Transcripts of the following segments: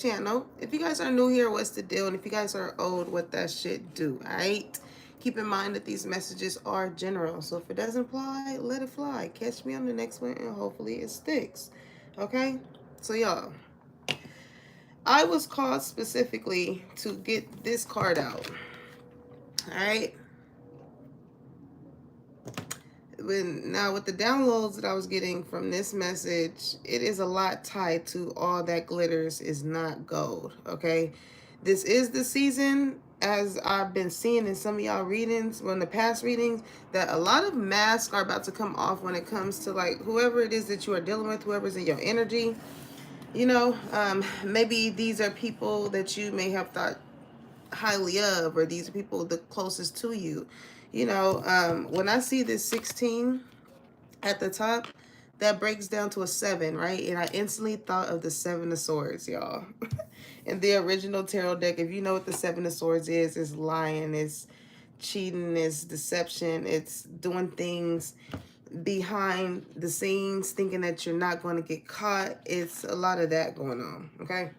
channel. If you guys are new here, what's the deal? And if you guys are old, what that shit do, alright? Keep in mind that these messages are general. So if it doesn't fly, let it fly. Catch me on the next one and hopefully it sticks. Okay? So y'all, I was called specifically to get this card out. Alright? Now with the downloads that I was getting from this message, it is a lot tied to all that glitters is not gold. Okay, this is the season, as I've been seeing in some of y'all readings, well, in the past readings, that a lot of masks are about to come off when it comes to like whoever it is that you are dealing with, whoever's in your energy. Maybe these are people that you may have thought highly of, or these are people the closest to you. When I see this 16 at the top, that breaks down to a 7, right? And I instantly thought of the 7 of Swords, y'all. In the original tarot deck, if you know what the 7 of Swords is, it's lying, it's cheating, it's deception, it's doing things behind the scenes, thinking that you're not going to get caught. It's a lot of that going on, okay?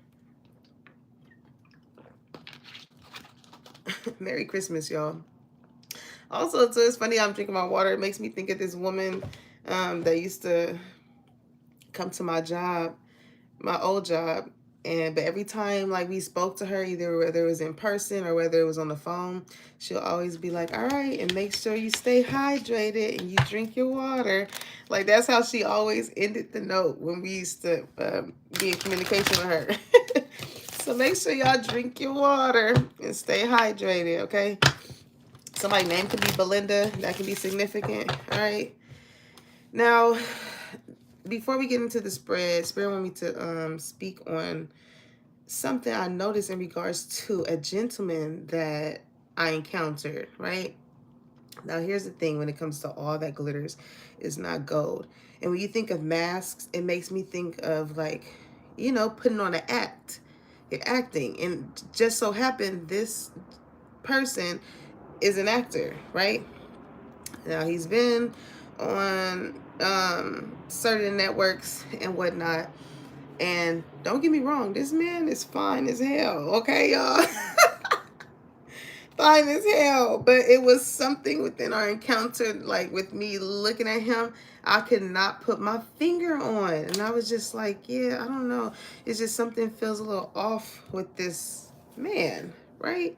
Merry Christmas, y'all. Also, so it's funny, I'm drinking my water. It makes me think of this woman that used to come to my job, my old job, but every time like we spoke to her, either whether it was in person or whether it was on the phone, she'll always be like, all right, and make sure you stay hydrated and you drink your water. Like, that's how she always ended the note when we used to be in communication with her. So make sure y'all drink your water and stay hydrated, okay? Somebody's name could be Belinda. That can be significant, all right? Now, before we get into the spread, Spirit want me to speak on something I noticed in regards to a gentleman that I encountered, right? Now, here's the thing when it comes to all that glitters is not gold. And when you think of masks, it makes me think of like, putting on an act. You're acting. And just so happened, this person is an actor, right? Now, he's been on certain networks and whatnot. And don't get me wrong, this man is fine as hell, okay, y'all? Fine as hell. But it was something within our encounter, like with me looking at him, I could not put my finger on. And I was just like, yeah, I don't know. It's just something feels a little off with this man, right?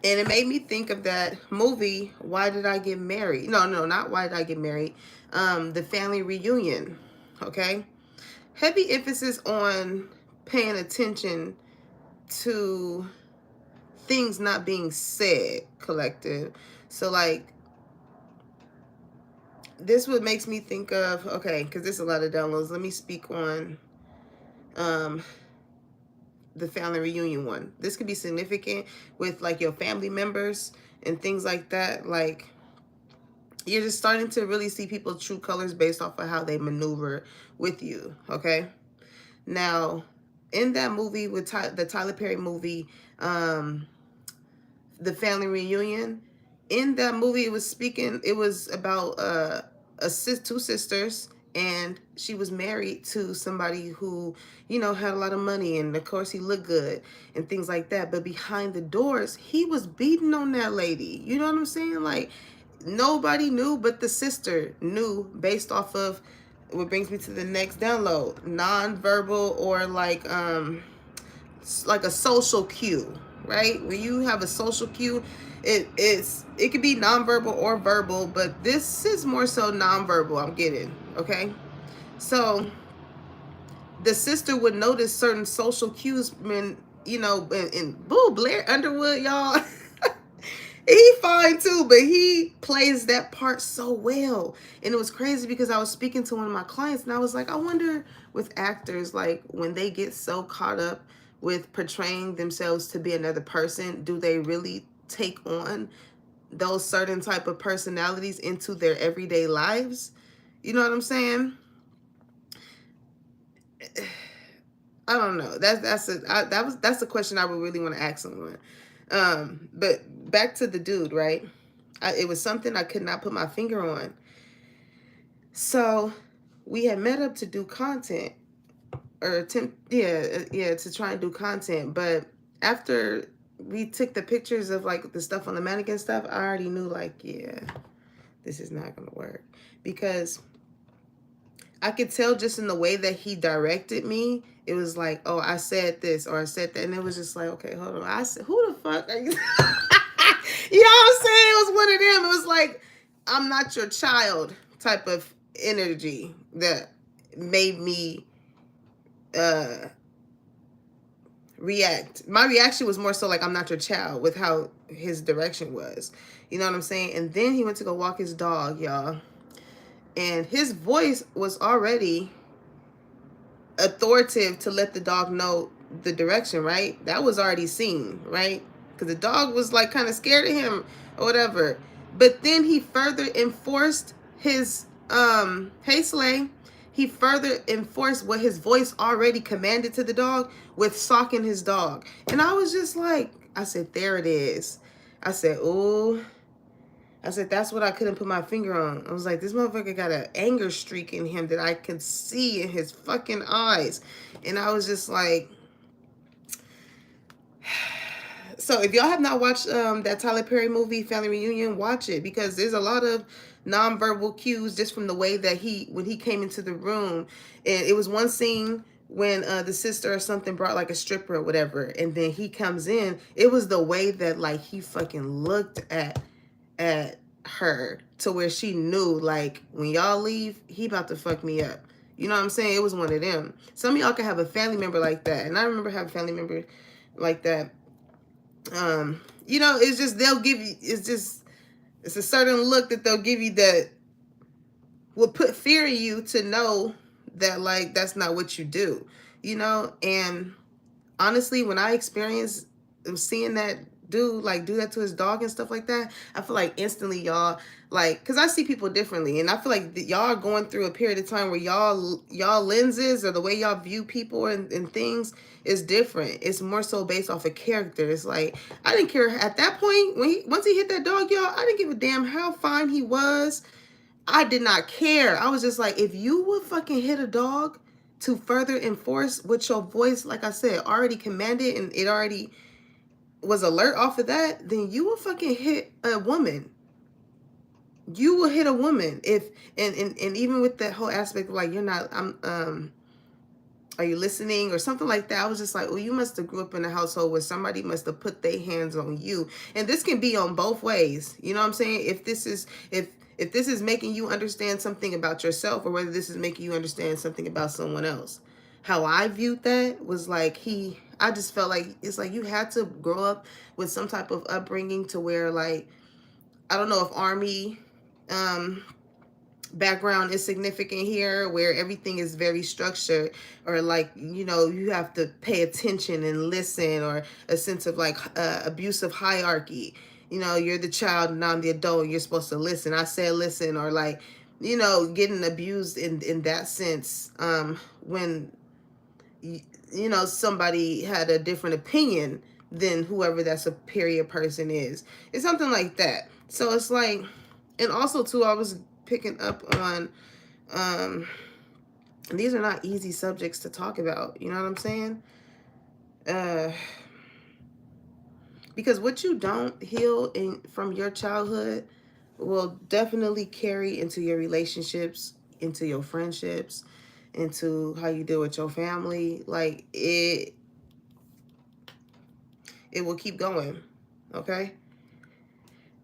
And it made me think of that movie, Why Did I Get Married? No, not Why Did I Get Married? The Family Reunion, okay? Heavy emphasis on paying attention to things not being said, collective. So like, this what makes me think of, okay, because there's a lot of downloads. Let me speak on the family reunion one. This could be significant with like your family members and things like that. Like, you're just starting to really see people's true colors based off of how they maneuver with you, okay? Now, in that movie with the Tyler Perry movie, The Family Reunion, in that movie it was about two sisters, and she was married to somebody who, had a lot of money, and of course he looked good and things like that. But behind the doors, he was beating on that lady. You know what I'm saying? Like, nobody knew, but the sister knew based off of what brings me to the next download, non-verbal, or like a social cue, right? When you have a social cue, it could be nonverbal or verbal, but this is more so nonverbal, I'm getting, okay? So the sister would notice certain social cues when, in Boo Blair Underwood, y'all. He fine too, but he plays that part so well. And it was crazy because I was speaking to one of my clients and I was like, I wonder with actors, like when they get so caught up with portraying themselves to be another person, do they really take on those certain type of personalities into their everyday lives? You know what I'm saying? I don't know. That's a question I would really want to ask someone. But back to the dude, right? It was something I could not put my finger on. So we had met up to do content, or attempt, yeah, to try and do content. But after we took the pictures of like the stuff on the mannequin stuff, I already knew like, yeah, this is not gonna work, because I could tell just in the way that he directed me. It was like, oh, I said this or I said that, and it was just like, okay, hold on. I said, who the fuck are you? You know what I'm saying? It was one of them. It was like, I'm not your child type of energy that made me uh react. My reaction was more so like, I'm not your child, with how his direction was. You know what I'm saying? And then he went to go walk his dog, y'all. And his voice was already authoritative to let the dog know the direction, right? That was already seen, right? Because the dog was like kind of scared of him or whatever. But then he further enforced his hey Slay, he further enforced what his voice already commanded to the dog with socking his dog. And I was just like, I said, there it is. I said, oh, I said, that's what I couldn't put my finger on. I was like, this motherfucker got an anger streak in him that I could see in his fucking eyes. And I was just like, so if y'all have not watched that Tyler Perry movie, Family Reunion, watch it, because there's a lot of nonverbal cues just from the way that when he came into the room. And it was one scene when the sister or something brought like a stripper or whatever. And then he comes in. It was the way that like he fucking looked at her to where she knew like, when y'all leave, he about to fuck me up. You know what I'm saying? It was one of them. Some of y'all can have a family member like that. And I remember having a family member like that. You know, it's just, they'll give you, it's a certain look that they'll give you that will put fear in you to know that like, that's not what you do, you know? And honestly, when I experienced seeing that dude like do that to his dog and stuff like that, I feel like instantly y'all, like, because I see people differently, and I feel like y'all are going through a period of time where y'all lenses or the way y'all view people and things is different. It's more so based off of character. It's like, I didn't care at that point when once he hit that dog, y'all, I didn't give a damn how fine he was. I did not care. I was just like, if you would fucking hit a dog to further enforce what your voice, like I said, already commanded, and it already was alert off of that, then you will fucking hit a woman. You will hit a woman if, and even with that whole aspect of like, you're not, are you listening or something like that? I was just like, well, you must have grew up in a household where somebody must have put their hands on you. And this can be on both ways. You know what I'm saying? If this is making you understand something about yourself, or whether this is making you understand something about someone else. How I viewed that was like, I just felt like, it's like you had to grow up with some type of upbringing to where like, I don't know if Army background is significant here, where everything is very structured, or like, you know, you have to pay attention and listen, or a sense of like abusive hierarchy. You know, you're the child and I'm the adult, and you're supposed to listen. I said listen, or like, you know, getting abused in that sense, when you know, somebody had a different opinion than whoever that superior person is. It's something like that. So it's like, and also too, I was picking up on, these are not easy subjects to talk about. You know what I'm saying? Because what you don't heal from your childhood will definitely carry into your relationships, into your friendships, into how you deal with your family. Like it will keep going. Okay.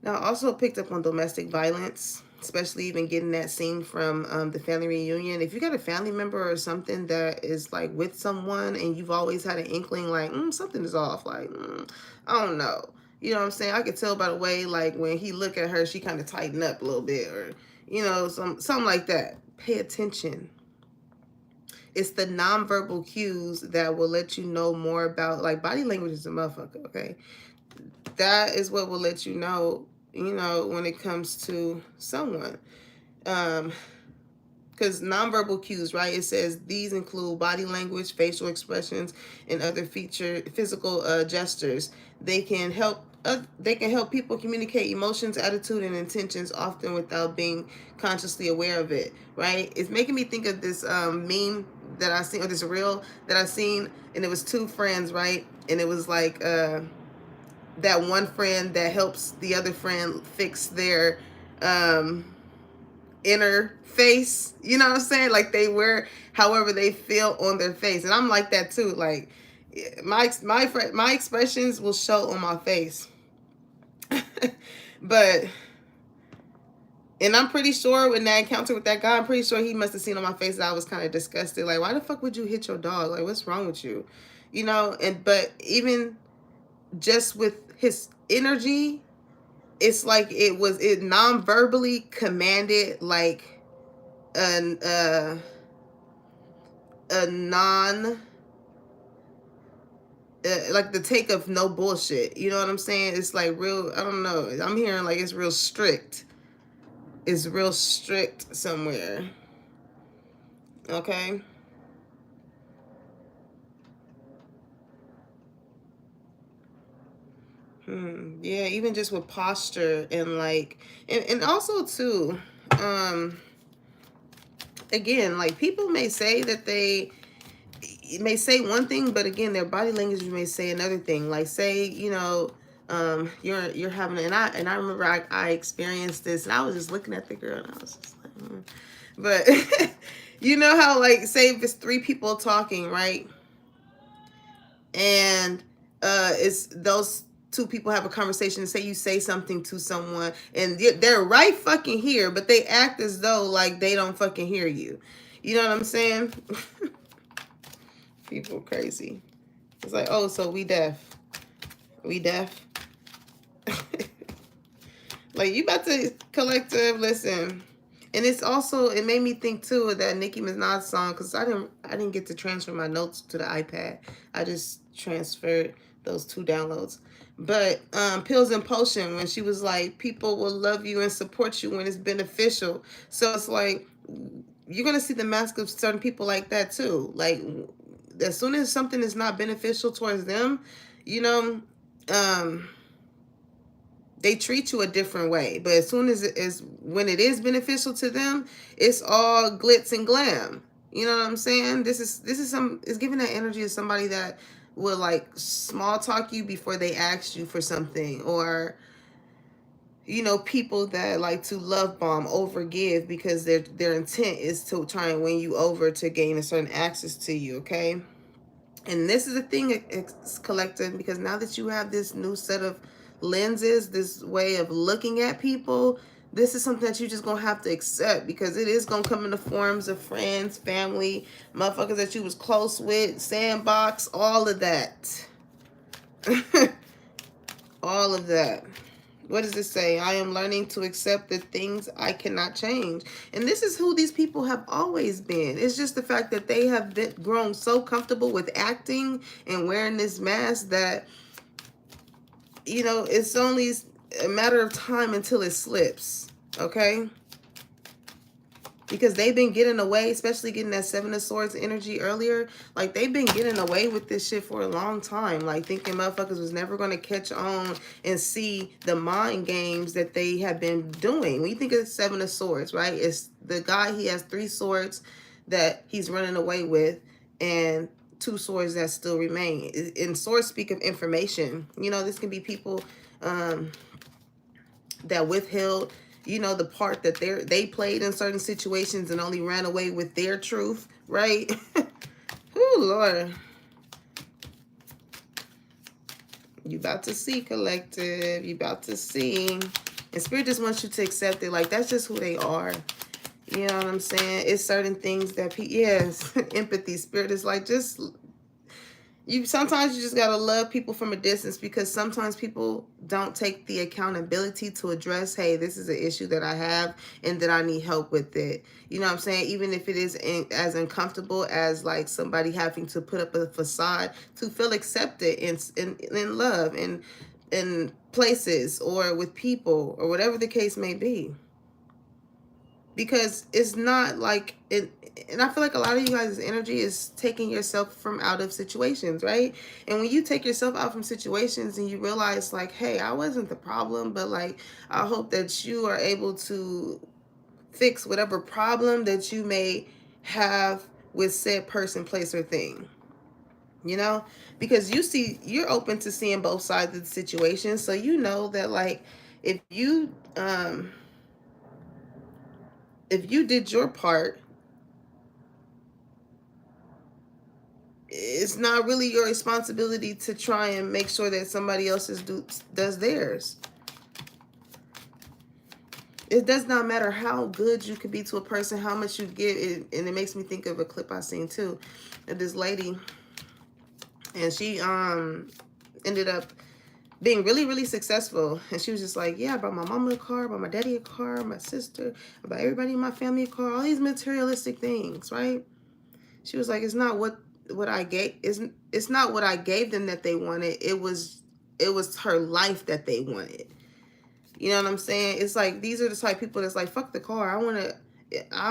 Now, I also picked up on domestic violence, especially even getting that scene from the family reunion. If you got a family member or something that is like with someone, and you've always had an inkling like, something is off, like, I don't know. You know what I'm saying? I could tell by the way, like when he looked at her, she kind of tightened up a little bit, or, you know, something like that. Pay attention. It's the nonverbal cues that will let you know more about, like, body language is a motherfucker, okay? That is what will let you know, you know, when it comes to someone. Because nonverbal cues, right? It says these include body language, facial expressions, and other physical gestures. They can help people communicate emotions, attitude, and intentions, often without being consciously aware of it. Right? It's making me think of this meme that I seen, or this reel that I seen, and it was two friends, right? And it was like that one friend that helps the other friend fix their inner face. You know what I'm saying? Like they wear however they feel on their face, and I'm like that too. Like my expressions will show on my face, but. And I'm pretty sure in that encounter with that guy, I'm pretty sure he must have seen on my face that I was kind of disgusted. Like, why the fuck would you hit your dog? Like, what's wrong with you? You know, and but even just with his energy, it's like it non-verbally commanded like an a non like the take of no bullshit. You know what I'm saying? It's like real, I don't know. I'm hearing like it's real strict. It's real strict somewhere. Okay. Yeah, even just with posture and like and also too, um again, like people may say that they may say one thing, but again their body language may say another thing. Like say, you know, you're having, and I remember I experienced this, and I was just looking at the girl and I was just like but you know how like say if it's three people talking, right? And it's those two people have a conversation. Say you say something to someone and they're right fucking here, but they act as though like they don't fucking hear you. You know what I'm saying? People crazy. It's like, oh, so we deaf. We deaf. Like you about to collective listen. And it's also, it made me think too of that Nicki Minaj song, because I didn't get to transfer my notes to the iPad. I just transferred those two downloads. But Pills and Potion, when she was like, people will love you and support you when it's beneficial. So it's like you're gonna see the mask of certain people like that too. Like as soon as something is not beneficial towards them, you know, um they treat you a different way. But as soon as it is, when it is beneficial to them, it's all glitz and glam. You know what I'm saying? This is some, it's giving that energy to somebody that will like small talk you before they ask you for something, or you know, people that like to love bomb, over give, because their intent is to try and win you over to gain a certain access to you. Okay. And this is the thing, it's collective, because now that you have this new set of lenses, this way of looking at people, this is something that you just gonna have to accept, because it is gonna come in the forms of friends, family, motherfuckers that you was close with, sandbox, all of that. All of that. What does it say? I am learning to accept the things I cannot change. And this is who these people have always been. It's just the fact that they have grown so comfortable with acting and wearing this mask that, you know, it's only a matter of time until it slips. Okay? Because they've been getting away, especially getting that Seven of Swords energy earlier. Like, they've been getting away with this shit for a long time. Like, thinking motherfuckers was never going to catch on and see the mind games that they have been doing. When you think of the Seven of Swords, right? It's the guy, he has 3 swords that he's running away with, and 2 swords that still remain. And swords speak of information. You know, this can be people that withheld, you know, the part that they played in certain situations and only ran away with their truth, right? Oh Lord. You about to see, collective. You about to see. And Spirit just wants you to accept it. Like, that's just who they are. You know what I'm saying? It's certain things that yes, empathy. Spirit is like, just sometimes you just gotta love people from a distance, because sometimes people don't take the accountability to address, hey, this is an issue that I have and that I need help with it. You know what I'm saying? Even if it is as uncomfortable as like somebody having to put up a facade to feel accepted in love and in places or with people or whatever the case may be. Because it's not like it, and I feel like a lot of you guys' energy is taking yourself from out of situations, right? And when you take yourself out from situations and you realize like, hey, I wasn't the problem, but like, I hope that you are able to fix whatever problem that you may have with said person, place, or thing. You know, because you're open to seeing both sides of the situation, so you know that, like, if you did your part, it's not really your responsibility to try and make sure that somebody else does theirs. It does not matter how good you could be to a person, how much you give it. And it makes me think of a clip I seen too, of this lady, and she ended up being really, really successful. And she was just like, yeah, I bought my mama a car, I bought my daddy a car, my sister, I bought everybody in my family a car, all these materialistic things, right? She was like, it's not what I gave, it's not what I gave them that they wanted. It was her life that they wanted. You know what I'm saying? It's like, these are the type of people that's like, fuck the car. I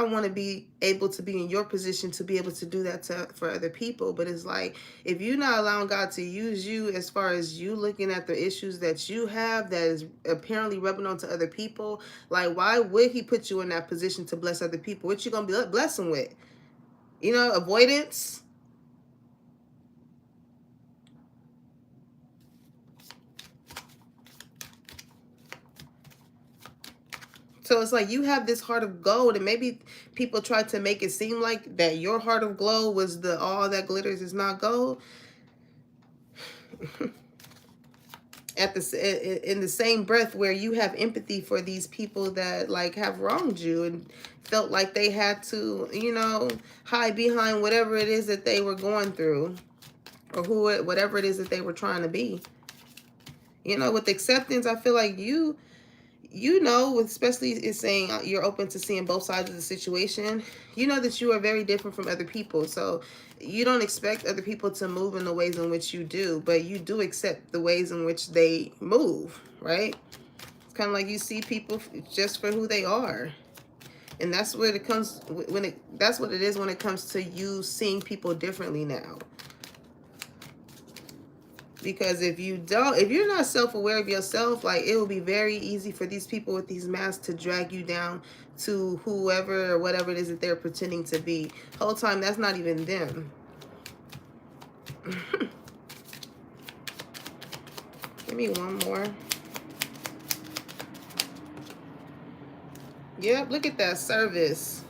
want to be able to be in your position to be able to do that for other people. But it's like, if you're not allowing God to use you, as far as you looking at the issues that you have that is apparently rubbing onto other people, like, why would he put you in that position to bless other people? What you gonna be blessing with? You know, avoidance. So it's like, you have this heart of gold, and maybe people try to make it seem like that your heart of gold was the all that glitters is not gold. In the same breath, where you have empathy for these people that, like, have wronged you and felt like they had to, you know, hide behind whatever it is that they were going through, or whatever it is that they were trying to be. You know, with acceptance, I feel like you know, especially it's saying you're open to seeing both sides of the situation, you know that you are very different from other people. So you don't expect other people to move in the ways in which you do, but you do accept the ways in which they move, right? It's kind of like you see people just for who they are. And that's what it comes that's what it is when it comes to you seeing people differently now. Because if you're not self-aware of yourself, like, it will be very easy for these people with these masks to drag you down to whoever or whatever it is that they're pretending to be. Whole time, that's not even them. Give me one more. Yep, look at that service.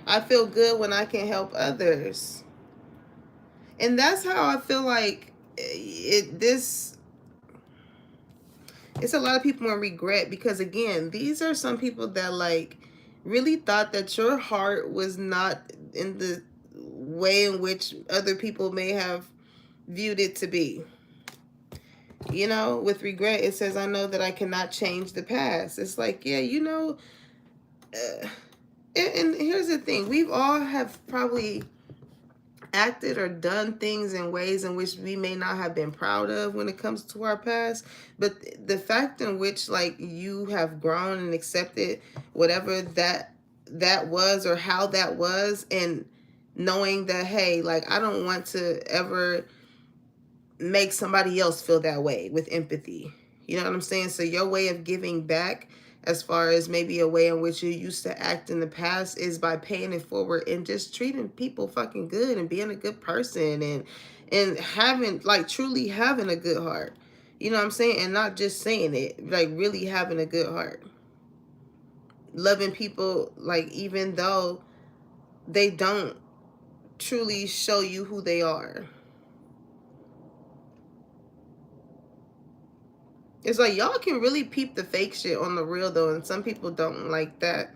I feel good when I can help others. And that's how I feel like it's a lot of people in regret, because again, these are some people that, like, really thought that your heart was not in the way in which other people may have viewed it to be. You know, with regret, it says, I know that I cannot change the past. It's like, yeah, you know, and here's the thing. We've all have probably acted or done things in ways in which we may not have been proud of when it comes to our past, but the fact in which, like, you have grown and accepted whatever that was, or how that was, and knowing that, hey, like, I don't want to ever make somebody else feel that way, with empathy. You know what I'm saying? So your way of giving back, as far as maybe a way in which you used to act in the past, is by paying it forward and just treating people fucking good and being a good person, and having, like, truly having a good heart. You know what I'm saying? And not just saying it, like, really having a good heart. Loving people, like, even though they don't truly show you who they are. It's like, y'all can really peep the fake shit on the real, though, and some people don't like that,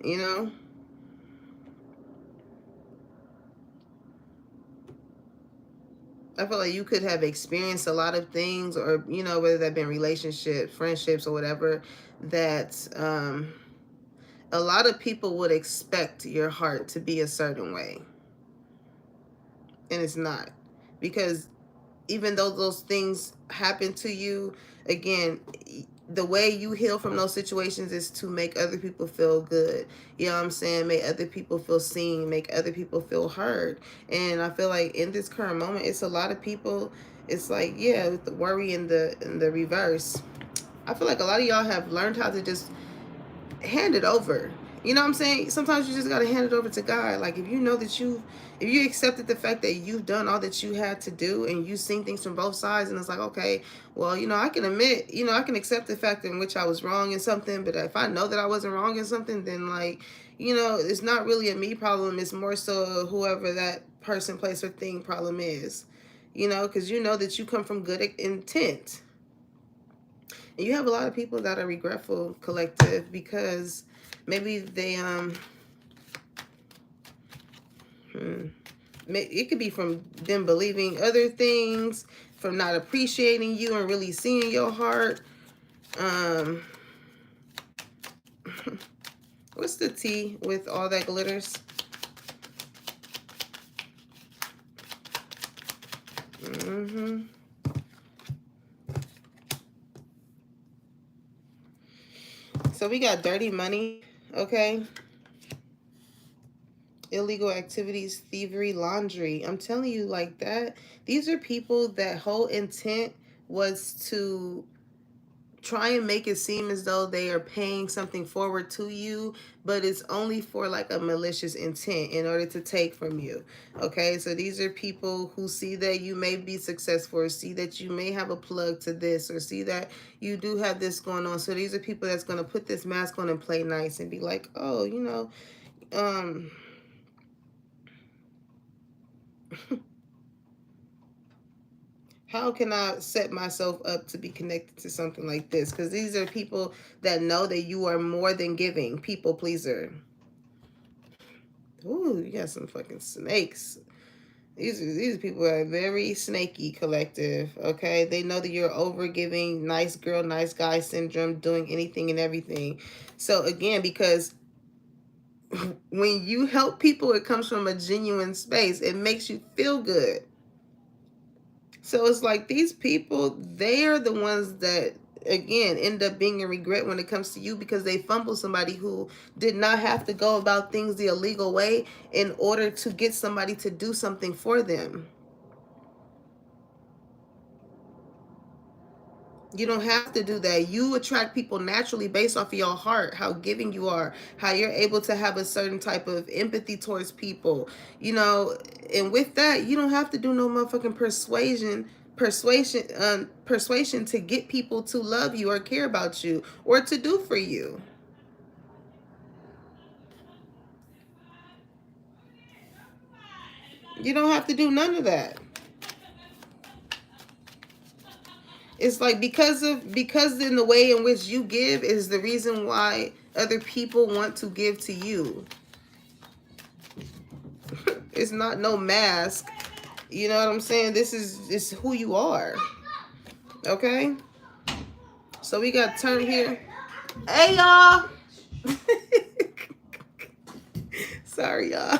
you know? I feel like you could have experienced a lot of things, or, you know, whether that been relationships, friendships, or whatever, that a lot of people would expect your heart to be a certain way. And it's not. Because even though those things happen to you, again, the way you heal from those situations is to make other people feel good. You know what I'm saying? Make other people feel seen, make other people feel heard. And I feel like in this current moment, it's a lot of people, it's like, yeah, with the worry and the reverse. I feel like a lot of y'all have learned how to just hand it over. You know what I'm saying? Sometimes you just gotta hand it over to God. Like if you know that if you accepted the fact that you've done all that you had to do and you've seen things from both sides, and it's like, okay, well, I can admit, I can accept the fact in which I was wrong in something, but if I know that I wasn't wrong in something, then like, it's not really a me problem. It's more so whoever that person, place, or thing problem is. Because you know that you come from good intent. And you have a lot of people that are regretful, collective, because maybe they it could be from them believing other things, from not appreciating you and really seeing your heart. um what's the T with all that glitters? hmm So we got dirty money, okay? Illegal activities, thievery, laundry. I'm telling you, like that. These are people that whole intent was to try and make it seem as though they are paying something forward to you, but it's only for like a malicious intent in order to take from you. Okay, so these are people who see that you may be successful, or see that you may have a plug to this, or see that you do have this going on. So these are people that's going to put this mask on and play nice and be like, oh, um how can I set myself up to be connected to something like this? Because these are people that know that you are more than giving. People pleaser. Ooh, you got some fucking snakes. These people are very snaky, collective. Okay, they know that you're over giving, nice girl, nice guy syndrome, doing anything and everything. So again, because when you help people, it comes from a genuine space. It makes you feel good. So it's like these people, they are the ones that, again, end up being a regret when it comes to you, because they fumble somebody who did not have to go about things the illegal way in order to get somebody to do something for them. You don't have to do that. You attract people naturally based off of your heart, how giving you are, how you're able to have a certain type of empathy towards people, and with that, you don't have to do no motherfucking persuasion to get people to love you or care about you or to do for you. You don't have to do none of that. It's like because in the way in which you give is the reason why other people want to give to you. It's not no mask. You know what I'm saying? This is who you are. Okay? So we got turn here. Hey y'all. Sorry, y'all.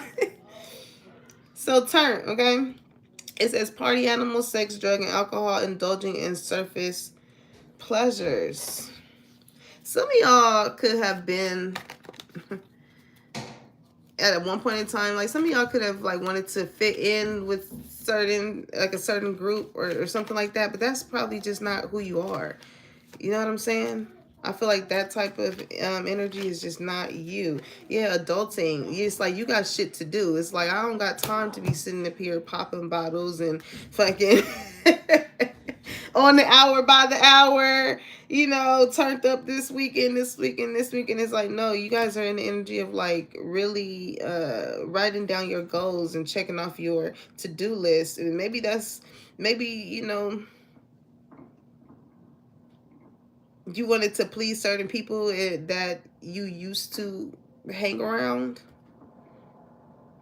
So turn, okay? It says party animal, sex, drug, and alcohol, indulging in surface pleasures. Some of y'all could have been at one point in time, like some of y'all could have like wanted to fit in with a certain group or something like that, but that's probably just not who you are. You know what I'm saying? I feel like that type of energy is just not you. Yeah, adulting. It's like you got shit to do. It's like I don't got time to be sitting up here popping bottles and fucking on the hour by the hour, turned up this weekend. It's like, no, you guys are in the energy of like really writing down your goals and checking off your to-do list. And maybe, you wanted to please certain people that you used to hang around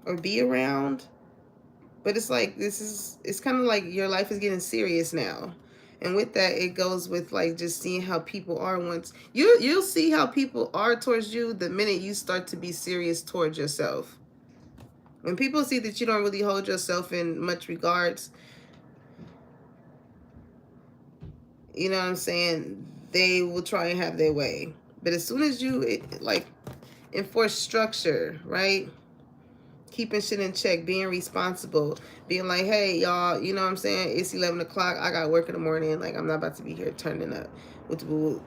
or be around. But it's like it's kind of like your life is getting serious now. And with that, it goes with like just seeing how people are. Once you'll see how people are towards you the minute you start to be serious towards yourself. When people see that you don't really hold yourself in much regards, you know what I'm saying, they will try and have their way. But as soon as you like enforce structure, right? Keeping shit in check, being responsible, being like, hey, y'all, you know what I'm saying? It's 11 o'clock. I got work in the morning. Like, I'm not about to be here turning up.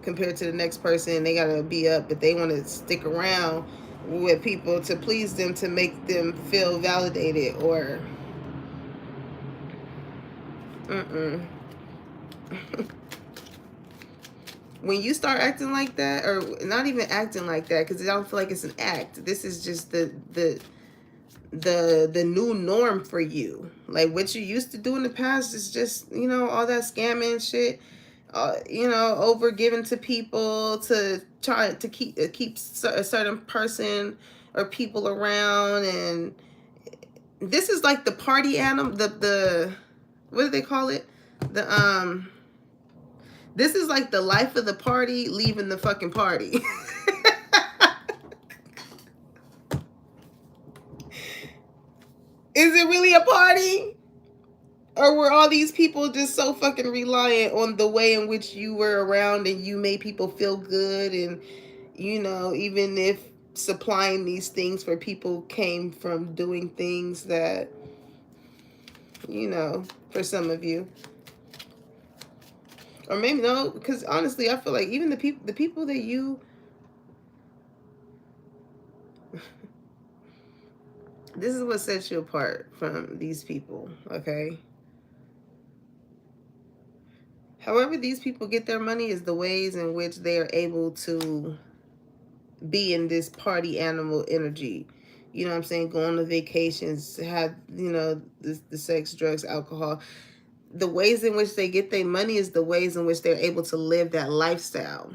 Compared to the next person, they got to be up, but they want to stick around with people to please them, to make them feel validated, or mm-mm. When you start acting like that, or not even acting like that, because I don't feel like it's an act. This is just the new norm for you. Like what you used to do in the past is just, you know, all that scamming shit, you know, over giving to people to try to keep a certain person or people around. And this is like the party animal, the what do they call it, the this is like the life of the party leaving the fucking party. Is it really a party? Or were all these people just so fucking reliant on the way in which you were around and you made people feel good? And, you know, even if supplying these things for people came from doing things that, you know, for some of you, or maybe no, because honestly, I feel like even the people that you, this is what sets you apart from these people, okay? However, these people get their money is the ways in which they are able to be in this party animal energy. You know what I'm saying? Go on the vacations, have, you know, the sex, drugs, alcohol. The ways in which they get their money is the ways in which they're able to live that lifestyle.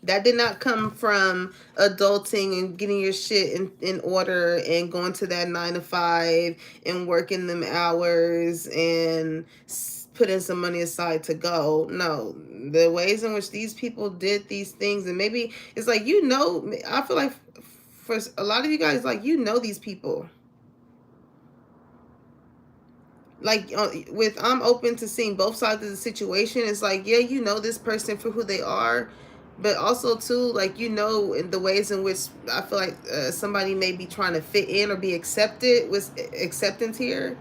That did not come from adulting and getting your shit in order and going to that 9 to 5 and working them hours and putting some money aside to go. No, the ways in which these people did these things, and maybe it's like, you know, I feel like for a lot of you guys, like, you know, these people. Like with I'm open to seeing both sides of the situation. It's like, yeah, you know this person for who they are, but also too, like, you know, in the ways in which I feel like somebody may be trying to fit in or be accepted with acceptance here.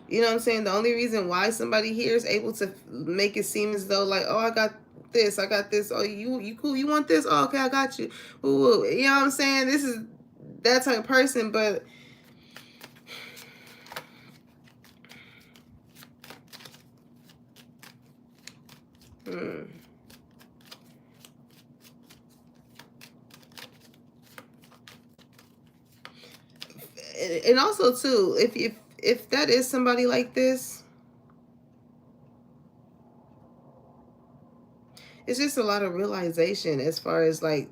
You know what I'm saying? The only reason why somebody here is able to make it seem as though like, oh, I got this, I got this. Oh, you cool? You want this? Oh, okay, I got you. Ooh, you know what I'm saying? This is that type of person, but hmm. And also too, if that is somebody like this, it's just a lot of realization as far as like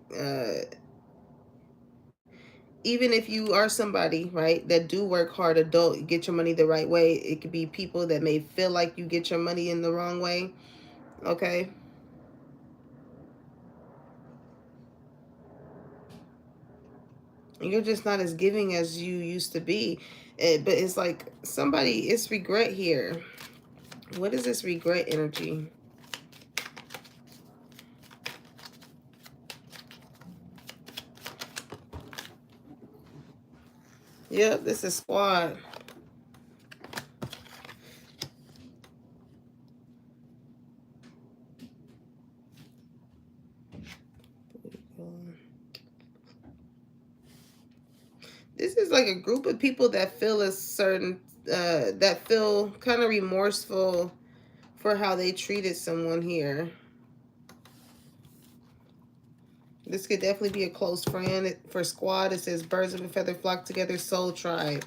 even if you are somebody, right, that do work hard, adult, get your money the right way, it could be people that may feel like you get your money in the wrong way. Okay. You're just not as giving as you used to be. But it's like somebody, it's regret here. What is this regret energy? Yep, this is squad. This is like a group of people that feel a certain that feel kind of remorseful for how they treated someone here. This could definitely be a close friend. For squad, it says birds of a feather flock together, soul tribe.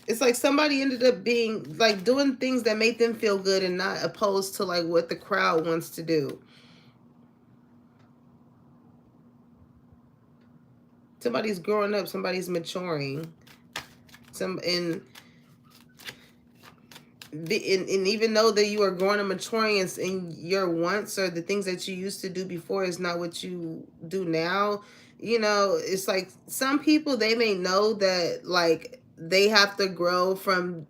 It's like somebody ended up being like doing things that made them feel good and not opposed to like what the crowd wants to do. Somebody's growing up, somebody's maturing. And even though that you are growing and maturing, and your wants or the things that you used to do before is not what you do now, you know, it's like some people, they may know that like they have to grow from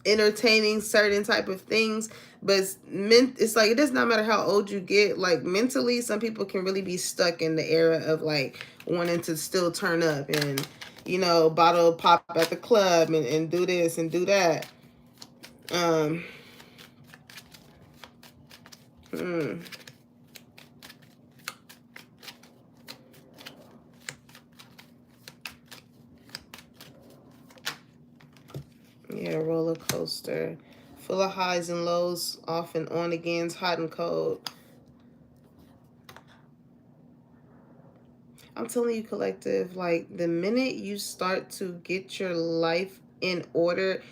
entertaining certain type of things, but it's like it does not matter how old you get, like mentally some people can really be stuck in the era of like wanting to still turn up and, you know, bottle pop at the club and do this and do that. um Hmm. Yeah, roller coaster. Full of highs and lows, off and on again, hot and cold. I'm telling you, collective, like the minute you start to get your life in order,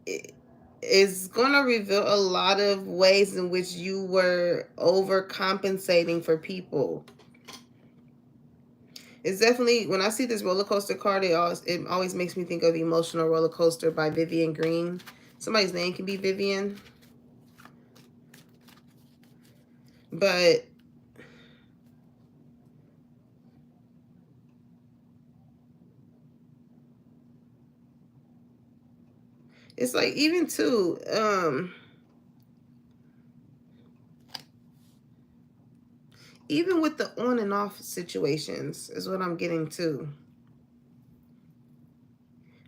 it is going to reveal a lot of ways in which you were overcompensating for people. It's definitely, when I see this roller coaster card, it always makes me think of Emotional Roller Coaster by Vivian Green. Somebody's name can be Vivian, but it's like even too, even with the on and off situations is what I'm getting to,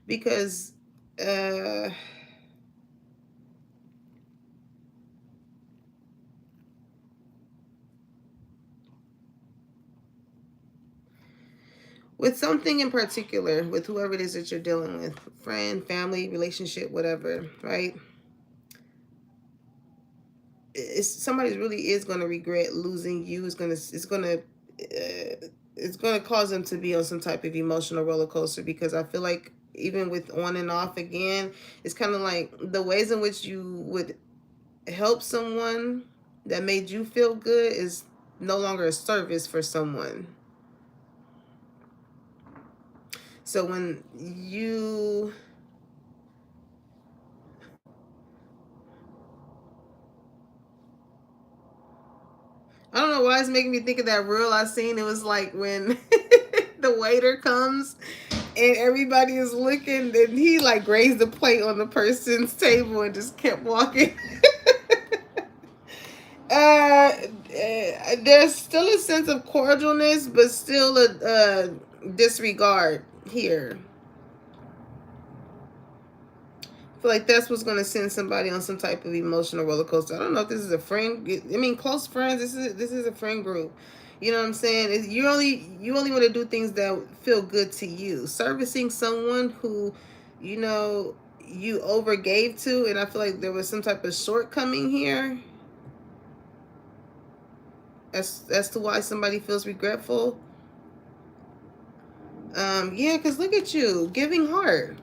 because uh with something in particular, with whoever it is that you're dealing with, friend, family, relationship, whatever, right? Somebody really is going to regret losing you. It's going to cause them to be on some type of emotional roller coaster, because I feel like even with on and off again, it's kind of like the ways in which you would help someone that made you feel good is no longer a service for someone. So when you, I don't know why it's making me think of that reel I seen. It was like when the waiter comes and everybody is looking, and he like grazed the plate on the person's table and just kept walking. There's still a sense of cordialness, but still a disregard here. I feel like that's what's going to send somebody on some type of emotional roller coaster. I don't know if this is a friend. I mean, close friends. This is a friend group. You know what I'm saying? You only want to do things that feel good to you. Servicing someone who, you know, you overgave to, and I feel like there was some type of shortcoming here as to why somebody feels regretful. Yeah, because look at you, giving heart.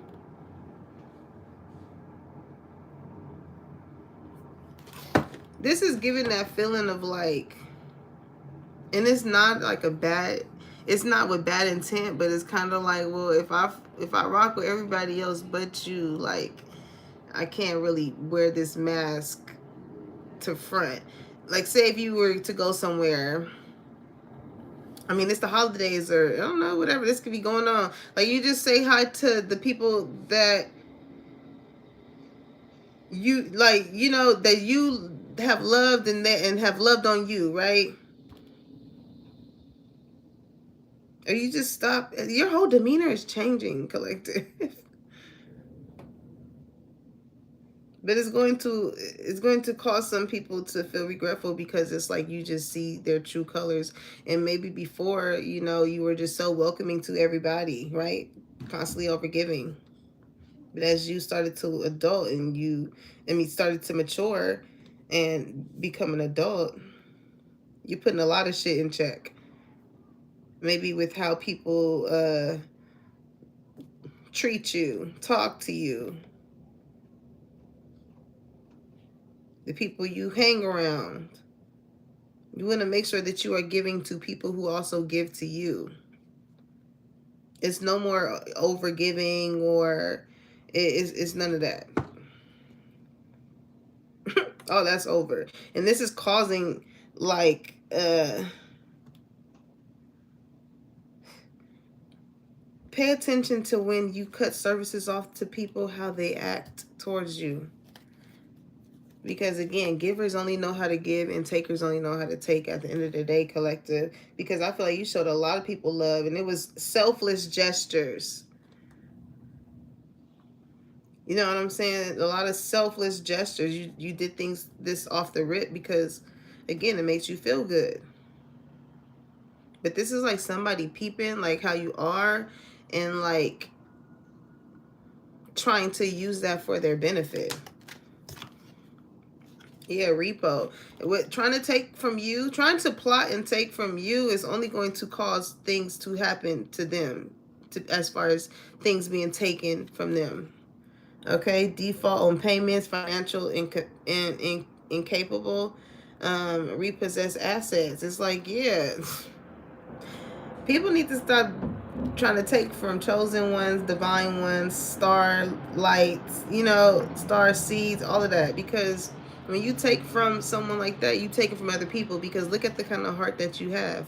This is giving that feeling of like, and it's not like a bad, it's not with bad intent, but it's kind of like, well, if I rock with everybody else but you, like I can't really wear this mask to front. Like, say if you were to go somewhere, I mean, it's the holidays, or I don't know, whatever this could be going on, like you just say hi to the people that you like, that you have loved, and have loved on you, right? Or you just stop. Your whole demeanor is changing, collective. But it's going to cause some people to feel regretful, because it's like you just see their true colors. And maybe before, you were just so welcoming to everybody, right? Constantly overgiving. But as you started to adult, and started to mature and become an adult, you're putting a lot of shit in check. Maybe with how people treat you, talk to you, the people you hang around. You want to make sure that you are giving to people who also give to you. It's no more over giving, or it's none of that. Oh, that's over. And this is causing, like, pay attention to when you cut services off to people, how they act towards you. Because again, givers only know how to give, and takers only know how to take at the end of the day, collective. Because I feel like you showed a lot of people love, and it was selfless gestures. You know what I'm saying? A lot of selfless gestures. You did things this off the rip because, Again, it makes you feel good. But this is like somebody peeping like how you are and like trying to use that for their benefit. Yeah, repo. What trying to take from you, trying to plot and take from you is only going to cause things to happen to them, as far as things being taken from them. Okay, default on payments, financial incapable, repossess assets. It's like, yeah, people need to stop trying to take from chosen ones, divine ones, star lights, star seeds, all of that. Because when you take from someone like that, you take it from other people. Because look at the kind of heart that you have.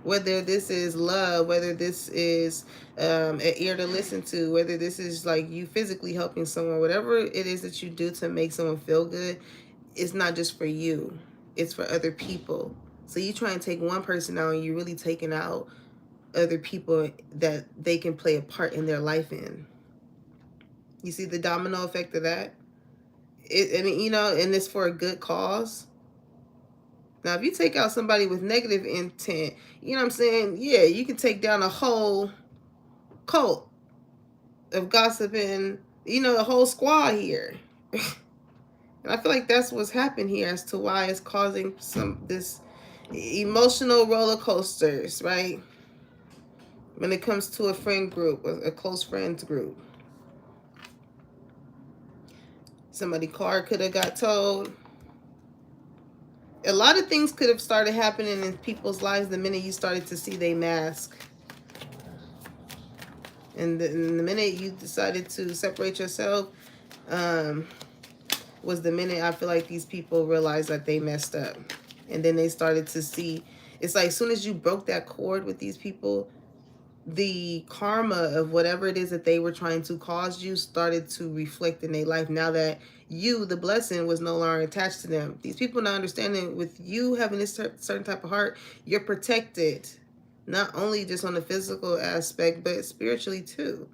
Whether this is love, whether this is an ear to listen to, whether this is like you physically helping someone, whatever it is that you do to make someone feel good, it's not just for you, it's for other people. So you try and take one person out and you're really taking out other people that they can play a part in their life in. You see the domino effect of that? And it's for a good cause. Now, if you take out somebody with negative intent, you know what I'm saying? Yeah, you can take down a whole cult of gossiping, a whole squad here. And I feel like that's what's happened here as to why it's causing this emotional roller coasters, right? When it comes to a friend group, a close friends group. Somebody's car could have got towed. A lot of things could have started happening in people's lives the minute you started to see they mask. And the minute you decided to separate yourself, was the minute I feel like these people realized that they messed up. And then they started to see, it's like as soon as you broke that cord with these people, the karma of whatever it is that they were trying to cause you started to reflect in their life. Now that you, the blessing, was no longer attached to them. These people not understanding, with you having this certain type of heart, you're protected. Not only just on the physical aspect, but spiritually too.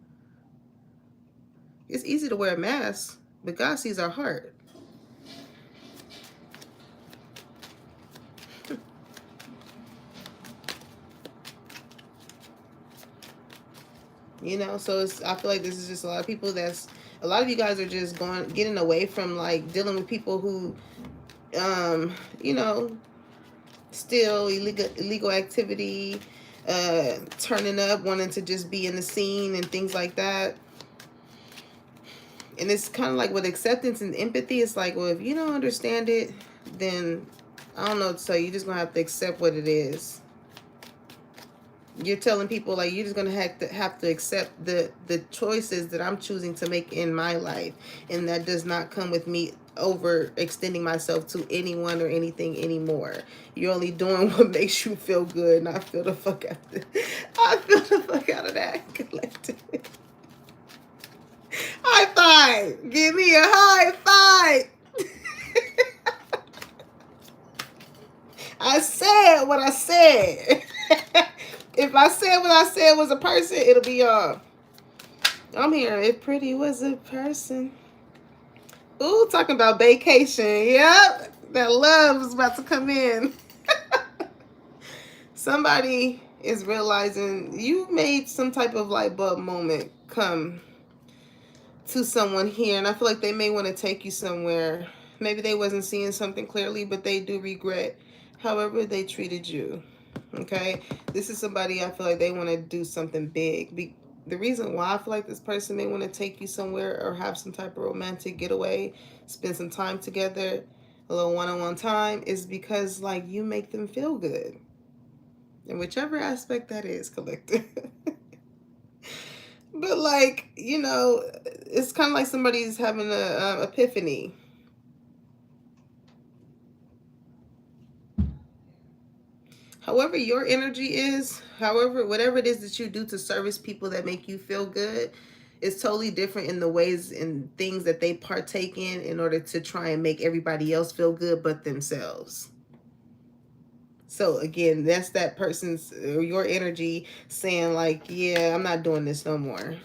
It's easy to wear a mask, but God sees our heart. So I feel like this is just a lot of people a lot of you guys are just getting away from like dealing with people who, you know, still illegal activity, turning up, wanting to just be in the scene and things like that. And it's kind of like with acceptance and empathy, it's like, well, if you don't understand it, then I don't know what to tell you. You're just gonna have to accept what it is. You're telling people like you're just gonna have to accept the choices that I'm choosing to make in my life, and that does not come with me overextending myself to anyone or anything anymore. You're only doing what makes you feel good, and I feel the fuck out of that collective. High five! Give me a high five! I said what I said. If I said what I said was a person, it'll be y'all. I'm here. If pretty was a person. Ooh, talking about vacation. Yep. That love is about to come in. Somebody is realizing you made some type of light bulb moment come to someone here. And I feel like they may want to take you somewhere. Maybe they wasn't seeing something clearly, but they do regret however they treated you. Okay, this is somebody I feel like they want to do something big. The reason why I feel like this person may want to take you somewhere or have some type of romantic getaway, spend some time together, a little one-on-one time, is because like you make them feel good, in whichever aspect that is, collective. But like, it's kind of like somebody's having a epiphany. However your energy is, whatever it is that you do to service people that make you feel good, is totally different in the ways and things that they partake in order to try and make everybody else feel good but themselves. So again, that's that person's or your energy saying like, yeah, I'm not doing this no more.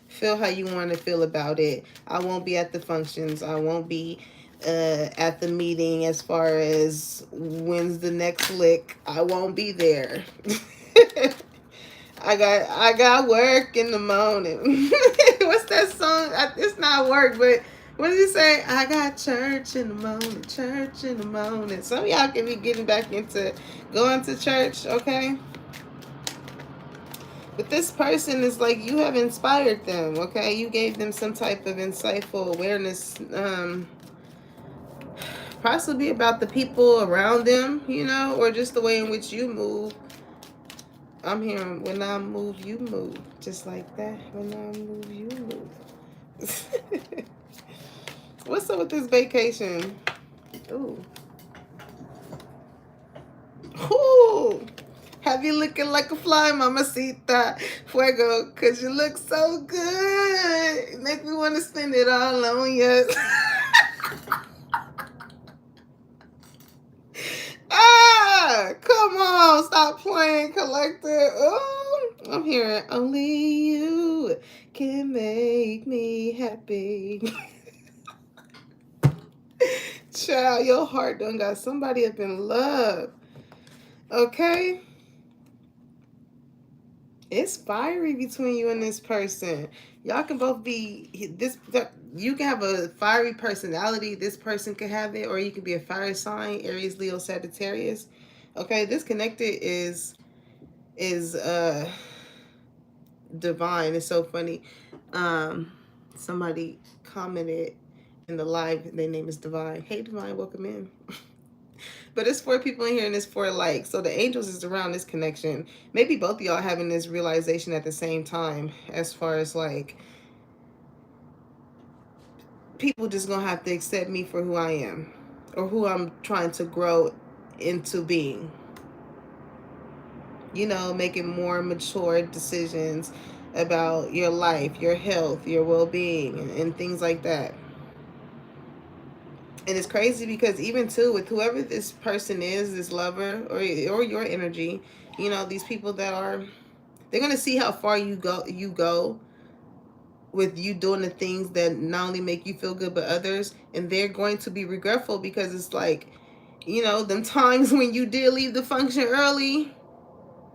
Feel how you want to feel about it. I won't be at the functions. I won't be at the meeting as far as when's the next lick. I won't be there. I got work in the morning. What's that song? It's not work, but what does he say? I got church in the morning, church in the morning. Some of y'all can be getting back into going to church, okay? But this person is like, you have inspired them, okay? You gave them some type of insightful awareness, possibly about the people around them, or just the way in which you move. I'm hearing, when I move, you move. Just like that. When I move, you move. What's up with this vacation? Ooh. Ooh. Have you looking like a fly, mamacita? Fuego, because you look so good. Make me want to spend it all on you. Come on. Stop playing, collector. Oh, I'm hearing, only you can make me happy. Child, your heart done got somebody up in love. Okay? It's fiery between you and this person. Y'all can both be you can have a fiery personality. This person can have it, or you can be a fire sign, Aries, Leo, Sagittarius. Okay, this connected is divine. It's so funny. Somebody commented in the live, their name is Divine. Hey Divine, welcome in. But it's 4 people in here and it's 4 likes. So the angels is around this connection. Maybe both of y'all having this realization at the same time, as far as like, people just gonna have to accept me for who I am, or who I'm trying to grow into being. Making more mature decisions about your life, your health, your well-being, and things like that. And it's crazy because even too, with whoever this person is, this lover, or your energy, these people that are, they're gonna see how far you go with you doing the things that not only make you feel good but others, and they're going to be regretful, because it's like, them times when you did leave the function early,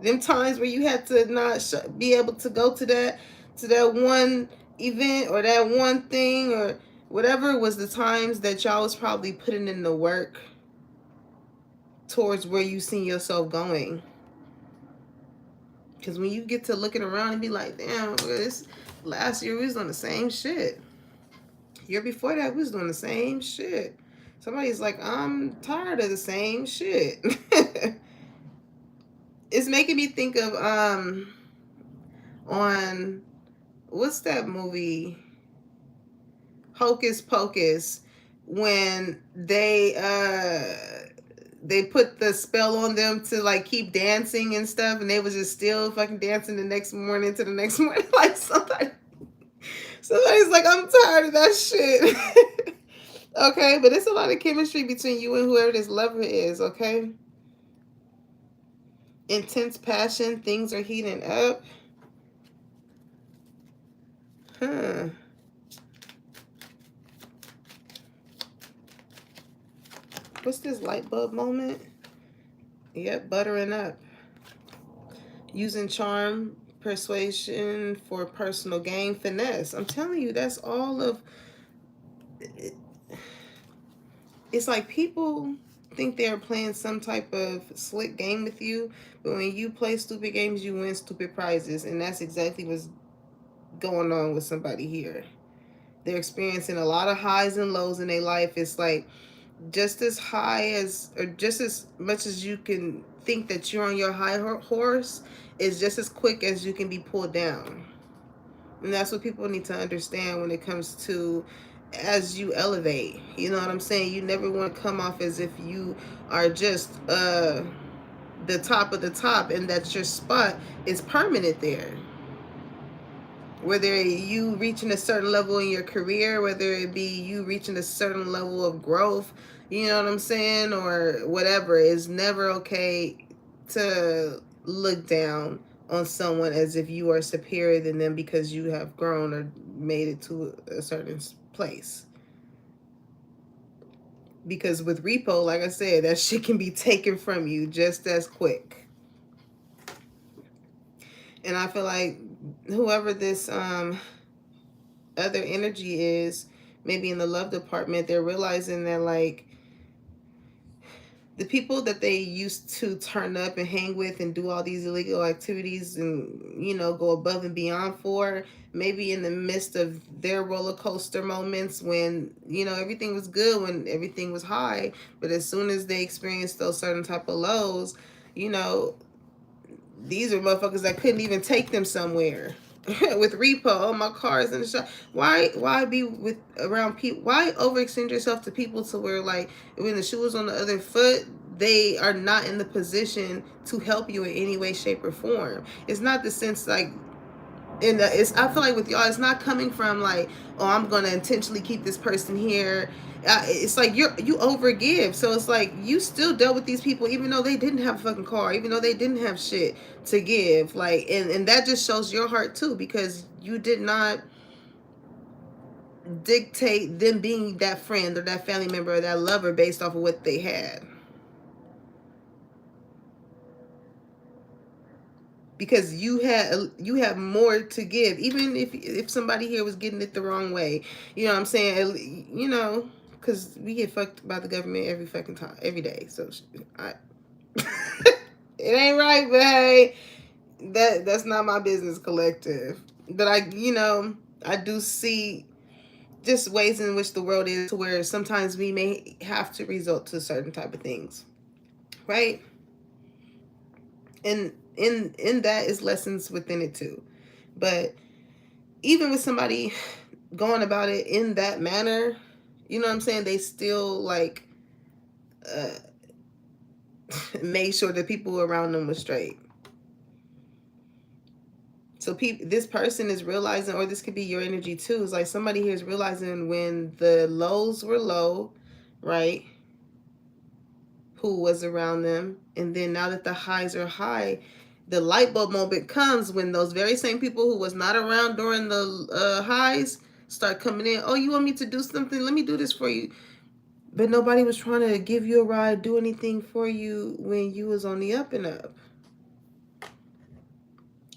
them times where you had to not be able to go to that one event or that one thing or whatever, was the times that y'all was probably putting in the work towards where you seen yourself going. Because when you get to looking around and be like, damn, this last year we was on the same shit. Year before that we was doing the same shit. Somebody's like, I'm tired of the same shit. It's making me think of on, what's that movie, Hocus Pocus, when they put the spell on them to like keep dancing and stuff, and they was just still fucking dancing the next morning to the next morning. Like somebody's like, I'm tired of that shit. Okay, but it's a lot of chemistry between you and whoever this lover is. Okay, intense passion, things are heating up. What's this light bulb moment? Yep, buttering up. Using charm, persuasion for personal gain, finesse. I'm telling you, that's all of it. It's like people think they're playing some type of slick game with you, but when you play stupid games, you win stupid prizes, and that's exactly what's going on with somebody here. They're experiencing a lot of highs and lows in their life. It's like just as high as, or just as much as you can think that you're on your high horse, is just as quick as you can be pulled down. And that's what people need to understand when it comes to, as you elevate. You know what I'm saying? You never want to come off as if you are just the top of the top, and that your spot is permanent there. Whether you reaching a certain level in your career, whether it be you reaching a certain level of growth, you know what I'm saying, or whatever, it's never okay to look down on someone as if you are superior than them because you have grown or made it to a certain place. Because with repo, like I said, that shit can be taken from you just as quick. And I feel like whoever this other energy is, maybe in the love department, they're realizing that like the people that they used to turn up and hang with and do all these illegal activities and, you know, go above and beyond for, maybe in the midst of their roller coaster moments when, you know, everything was good, when everything was high, but as soon as they experienced those certain type of lows, you know, these are motherfuckers that couldn't even take them somewhere. With repo, oh, my car is in the shop. Why be with around people? Why overextend yourself to people to where like when the shoe is on the other foot, they are not in the position to help you in any way, shape, or form. It's not the sense like it's, I feel like with y'all, it's not coming from like, oh, I'm gonna intentionally keep this person here. It's like you overgive, so it's like you still dealt with these people even though they didn't have a fucking car, even though they didn't have shit to give. Like, and that just shows your heart too, because you did not dictate them being that friend or that family member or that lover based off of what they had. Because you have more to give, even if somebody here was getting it the wrong way, you know what I'm saying, you know, because we get fucked by the government every fucking time, every day, so I it ain't right, but hey, that's not my business, collective. But I, you know, I do see just ways in which the world is to where sometimes we may have to resort to certain type of things, right? And in that is lessons within it too. But even with somebody going about it in that manner, you know what I'm saying, they still like uh made sure that people around them were straight. So this person is realizing, or this could be your energy too, is like somebody here is realizing when the lows were low, right, who was around them, and then now that the highs are high, the light bulb moment comes when those very same people who was not around during the highs start coming in. Oh, you want me to do something? Let me do this for you. But nobody was trying to give you a ride, do anything for you when you was on the up and up.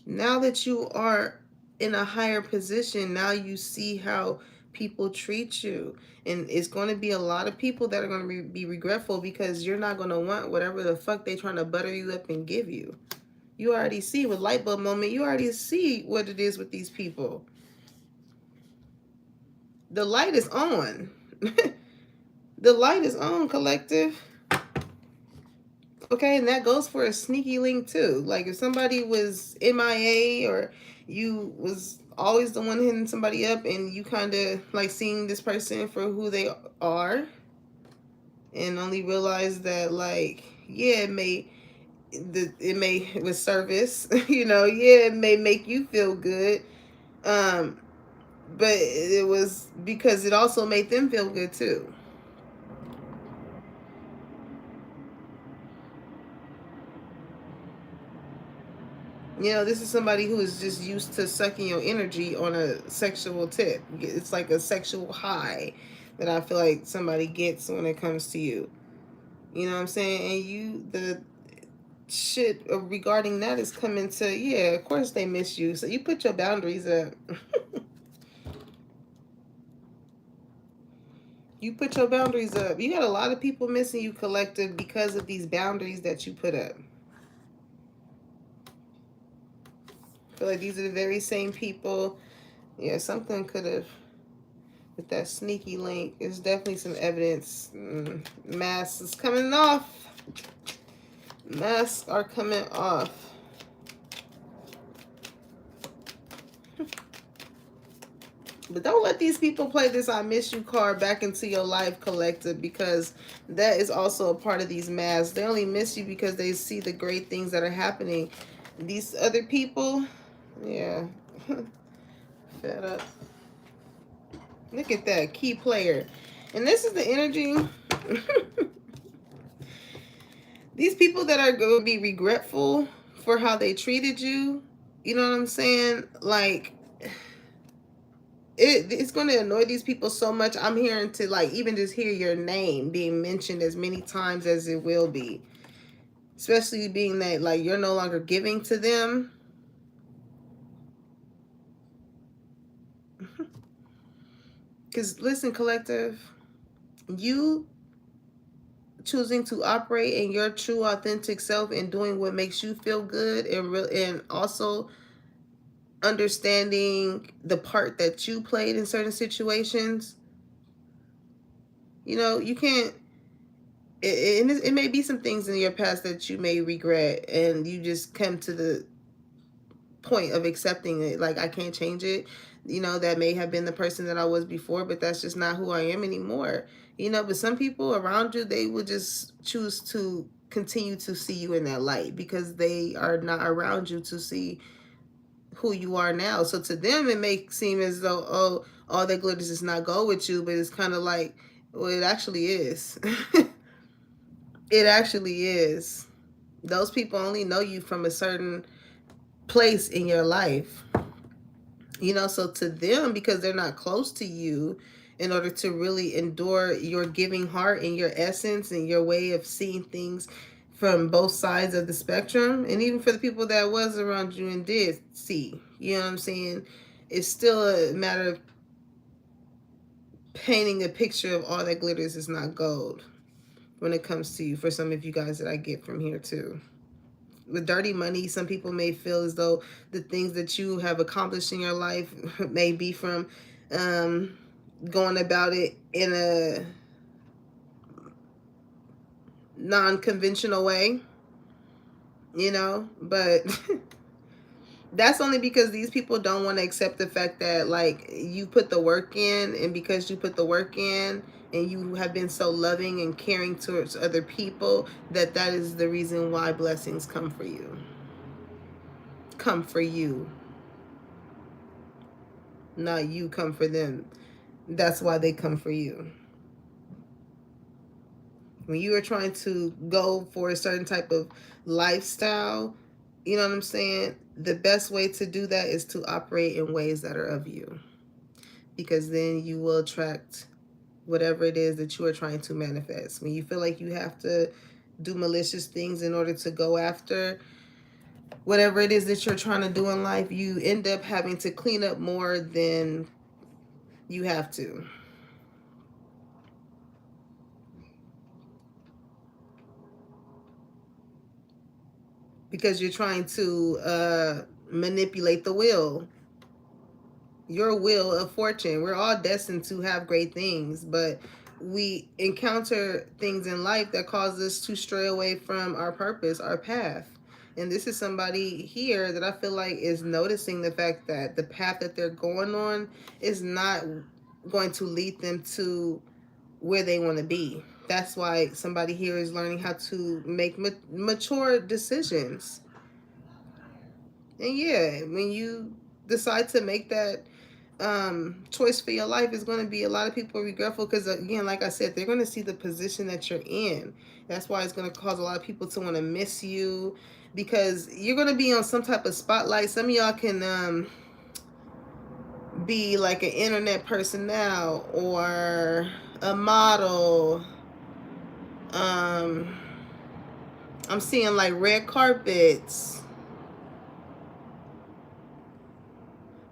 Now that you are in a higher position, now you see how people treat you. And it's going to be a lot of people that are going to be regretful because you're not going to want whatever the fuck they trying to butter you up and give you. You already see with light bulb moment, you already see what it is with these people. The light is on. The light is on, collective. Okay, and that goes for a sneaky link too. Like if somebody was MIA or you was always the one hitting somebody up and you kind of like seeing this person for who they are and only realize that like, yeah, it may with service, you know, yeah, it may make you feel good. Um, but it was because it also made them feel good too. You know, this is somebody who is just used to sucking your energy on a sexual tip. It's like a sexual high that I feel like somebody gets when it comes to you. You know what I'm saying? And the shit regarding that is coming to, yeah, of course they miss you. So you put your boundaries up. You put your boundaries up. You got a lot of people missing you, collective, because of these boundaries that you put up. I feel like these are the very same people. Yeah, something could have, with that sneaky link, there's definitely some evidence. Masks is coming off. Masks are coming off. But don't let these people play this I miss you card back into your life, collective, because that is also a part of these masks. They only miss you because they see the great things that are happening. These other people, yeah. Fed up. Look at that key player. And this is the energy. These people that are going to be regretful for how they treated you, you know what I'm saying? Like, it's going to annoy these people so much. I'm hearing to like even just hear your name being mentioned as many times as it will be, especially being that like you're no longer giving to them. Because listen, collective, you choosing to operate in your true authentic self and doing what makes you feel good and real, and also understanding the part that you played in certain situations. You know, you can't it may be some things in your past that you may regret, and you just come to the point of accepting it. Like, I can't change it. You know, that may have been the person that I was before, but that's just not who I am anymore. You know, but some people around you, they will just choose to continue to see you in that light because they are not around you to see who you are now. So to them, it may seem as though, oh, all that glitters does not go with you, but it's kind of like, well, it actually is. It actually is. Those people only know you from a certain place in your life. You know, so to them, because they're not close to you, in order to really endure your giving heart and your essence and your way of seeing things from both sides of the spectrum, and even for the people that was around you and did see, you know what I'm saying, it's still a matter of painting a picture of all that glitters is not gold when it comes to you, for some of you guys that I get from here too. With dirty money, some people may feel as though the things that you have accomplished in your life may be from um, going about it in a non-conventional way, you know, but that's only because these people don't want to accept the fact that like you put the work in, and because you put the work in and you have been so loving and caring towards other people, that that is the reason why blessings come for you. Come for you, not you come for them. That's why they come for you. When you are trying to go for a certain type of lifestyle, you know what I'm saying? The best way to do that is to operate in ways that are of you, because then you will attract whatever it is that you are trying to manifest. When you feel like you have to do malicious things in order to go after whatever it is that you're trying to do in life, you end up having to clean up more than you have to. Because you're trying to manipulate the wheel, your wheel of fortune. We're all destined to have great things, but we encounter things in life that cause us to stray away from our purpose, our path. And this is somebody here that I feel like is noticing the fact that the path that they're going on is not going to lead them to where they want to be. That's why somebody here is learning how to make mature decisions. And yeah, when you decide to make that choice for your life, is going to be a lot of people regretful, because again, like I said, they're going to see the position that you're in. That's why it's going to cause a lot of people to want to miss you, because you're going to be on some type of spotlight. Some of y'all can be like an internet person now, or a model. um I'm seeing like red carpets.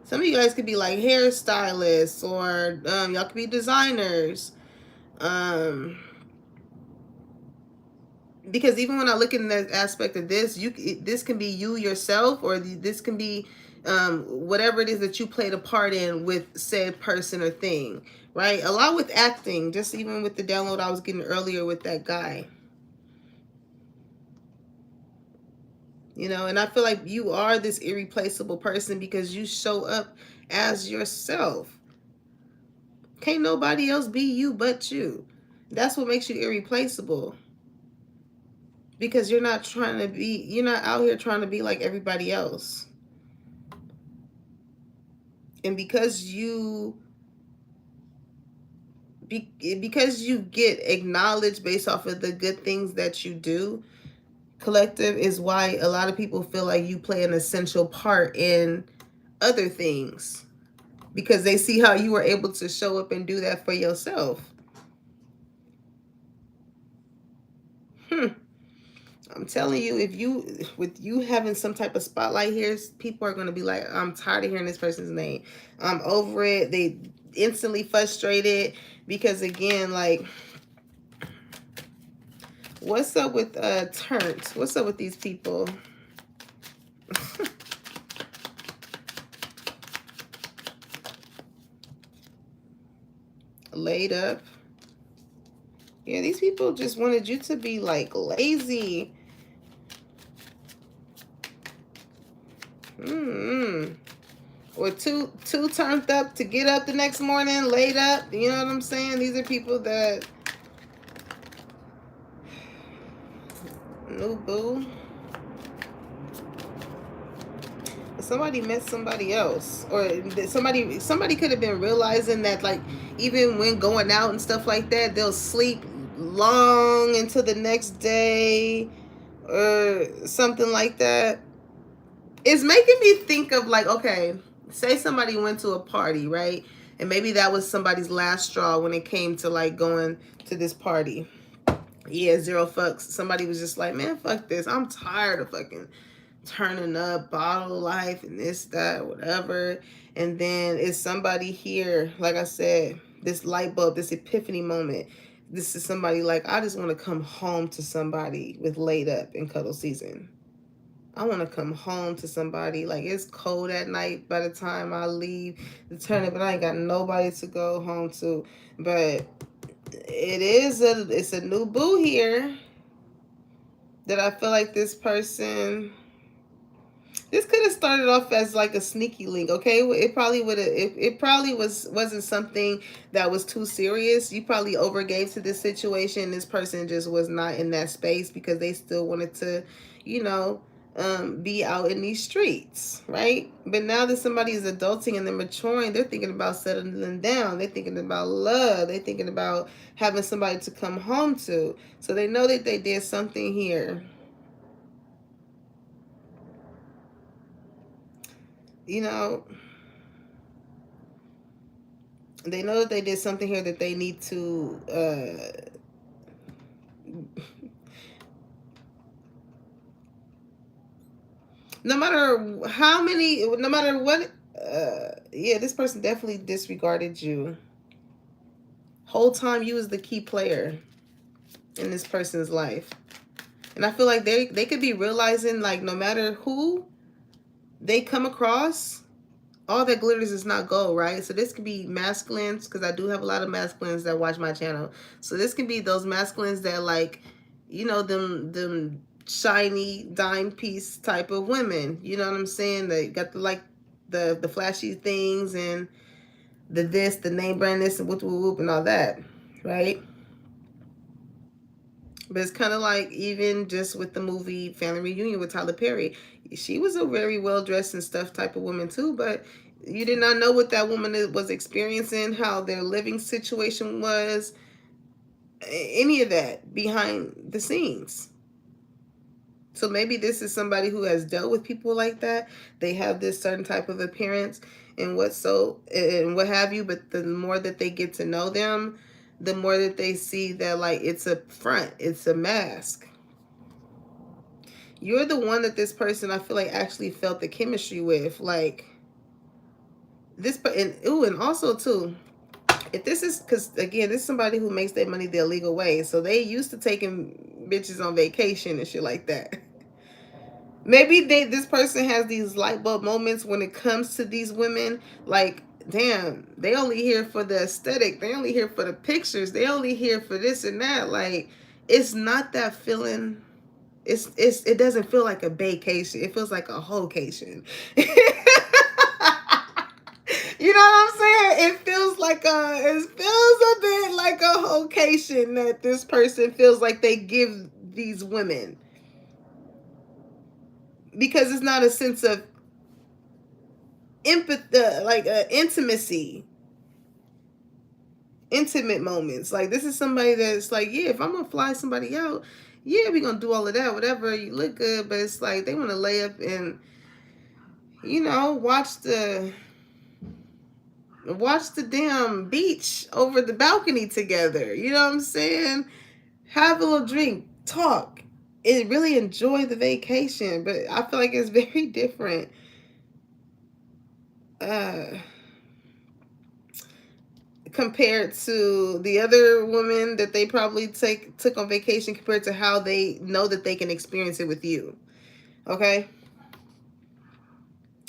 Some of you guys could be like hairstylists, or y'all could be designers. Um, because even when I look in the aspect of this, this can be you yourself, or this can be whatever it is that you played a part in with said person or thing, right? A lot with acting, just even with the download I was getting earlier with that guy. You know, and I feel like you are this irreplaceable person because you show up as yourself. Can't nobody else be you but you. That's what makes you irreplaceable. Because you're not out here trying to be like everybody else. And because you get acknowledged based off of the good things that you do, collective, is why a lot of people feel like you play an essential part in other things. because they see how you were able to show up and do that for yourself. Hmm. I'm telling you, if you, with you having some type of spotlight here, people are going to be like, I'm tired of hearing this person's name. I'm over it. They instantly frustrated because, again, like, what's up with Turnt? What's up with these people? Laid up. Yeah, these people just wanted you to be like lazy. Or too turned up to get up the next morning, laid up. You know what I'm saying? These are people that, new boo. Somebody met somebody else, or somebody could have been realizing that, like, even when going out and stuff like that, they'll sleep long into the next day or something like that. It's making me think of, like, okay, say somebody went to a party, right? And maybe that was somebody's last straw when it came to, like, going to this party. Yeah, zero fucks. Somebody was just like, man, fuck this. I'm tired of fucking turning up, bottle life, and this, that, whatever. And then it's somebody here, like I said, this light bulb, this epiphany moment. This is somebody like, I just want to come home to somebody with laid up in cuddle season. I want to come home to somebody. Like, it's cold at night by the time I leave the tournament, but I ain't got nobody to go home to. But it's a new boo here that I feel like this person, this could have started off as like a sneaky link, okay? It probably would have. It probably wasn't something that was too serious. You probably overgave to this situation. This person just was not in that space because they still wanted to, you know, be out in these streets, right? But now that somebody is adulting and they're maturing, they're thinking about settling down. They're thinking about love. They're thinking about having somebody to come home to. So they know that they did something here. You know, they know that they did something here that they need to no matter how many, no matter what, yeah, this person definitely disregarded you. Whole time you was the key player in this person's life. And I feel like they could be realizing, like, no matter who they come across, all that glitters is not gold, right? So this could be masculines, because I do have a lot of masculines that watch my channel. So this can be those masculines that, like, you know, them shiny dime piece type of women. You know what I'm saying? They got the, like, the flashy things and the this, the name brand this, and whoop whoop whoop and all that, right? But it's kind of like, even just with the movie Family Reunion with Tyler Perry, she was a very well dressed and stuff type of woman too, but you did not know what that woman was experiencing, how their living situation was, any of that behind the scenes. So maybe this is somebody who has dealt with people like that. They have this certain type of appearance and what have you, but the more that they get to know them, the more that they see that, like, it's a front, it's a mask. You're the one that this person, I feel like, actually felt the chemistry with, like this. And also too, if this is, because again, this is somebody who makes their money the illegal way, so they used to taking bitches on vacation and shit like that. Maybe this person has these light bulb moments when it comes to these women, like, damn, they only here for the aesthetic, they only here for the pictures, they only here for this and that. Like, it's not that feeling. It doesn't feel like a vacation. It feels like a wholecation. You know what I'm saying? It feels a bit like a wholecation that this person feels like they give these women, because it's not a sense of empathy, like intimacy, intimate moments. Like, this is somebody that's like, yeah, if I'm gonna fly somebody out, yeah, we're gonna do all of that, whatever, you look good, but it's like they want to lay up and, you know, watch the Watch the damn beach over the balcony together. You know what I'm saying? Have a little drink, talk, and really enjoy the vacation. But I feel like it's very different. Uh, Compared to the other woman that they probably took on vacation, compared to how they know that they can experience it with you. Okay?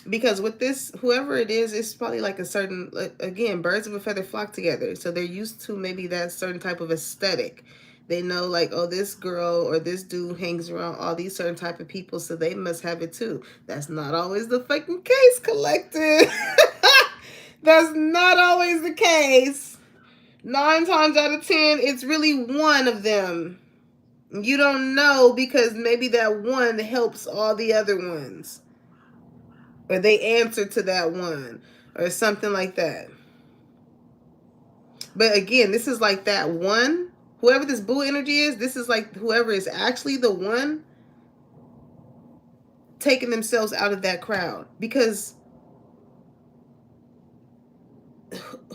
Because with this, whoever it is, it's probably like a certain, like, again, birds of a feather flock together. So they're used to maybe that certain type of aesthetic. They know, like, oh, this girl or this dude hangs around all these certain type of people, so they must have it too. That's not always the fucking case, collective. That's not always the case. 9 times out of 10, it's really one of them. You don't know because maybe that one helps all the other ones, or they answer to that one, or something like that. But again, this is like that one, whoever this boo energy is, this is like whoever is actually the one taking themselves out of that crowd, because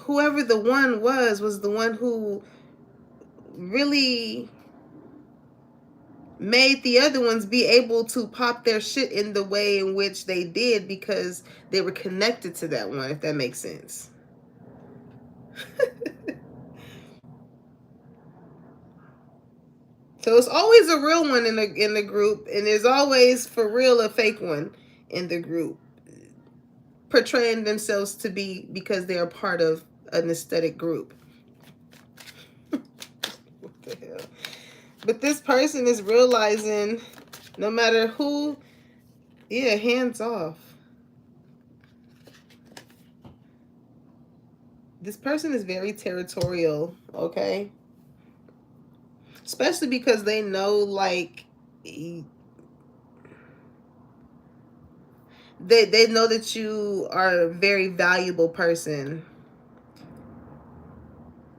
whoever the one was the one who really made the other ones be able to pop their shit in the way in which they did, because they were connected to that one, if that makes sense. So it's always a real one in the group, and there's always for real a fake one in the group, portraying themselves to be, because they are part of an aesthetic group. What the hell? But this person is realizing, no matter who, yeah, hands off. This person is very territorial, okay? Especially because they know, like, they know that you are a very valuable person.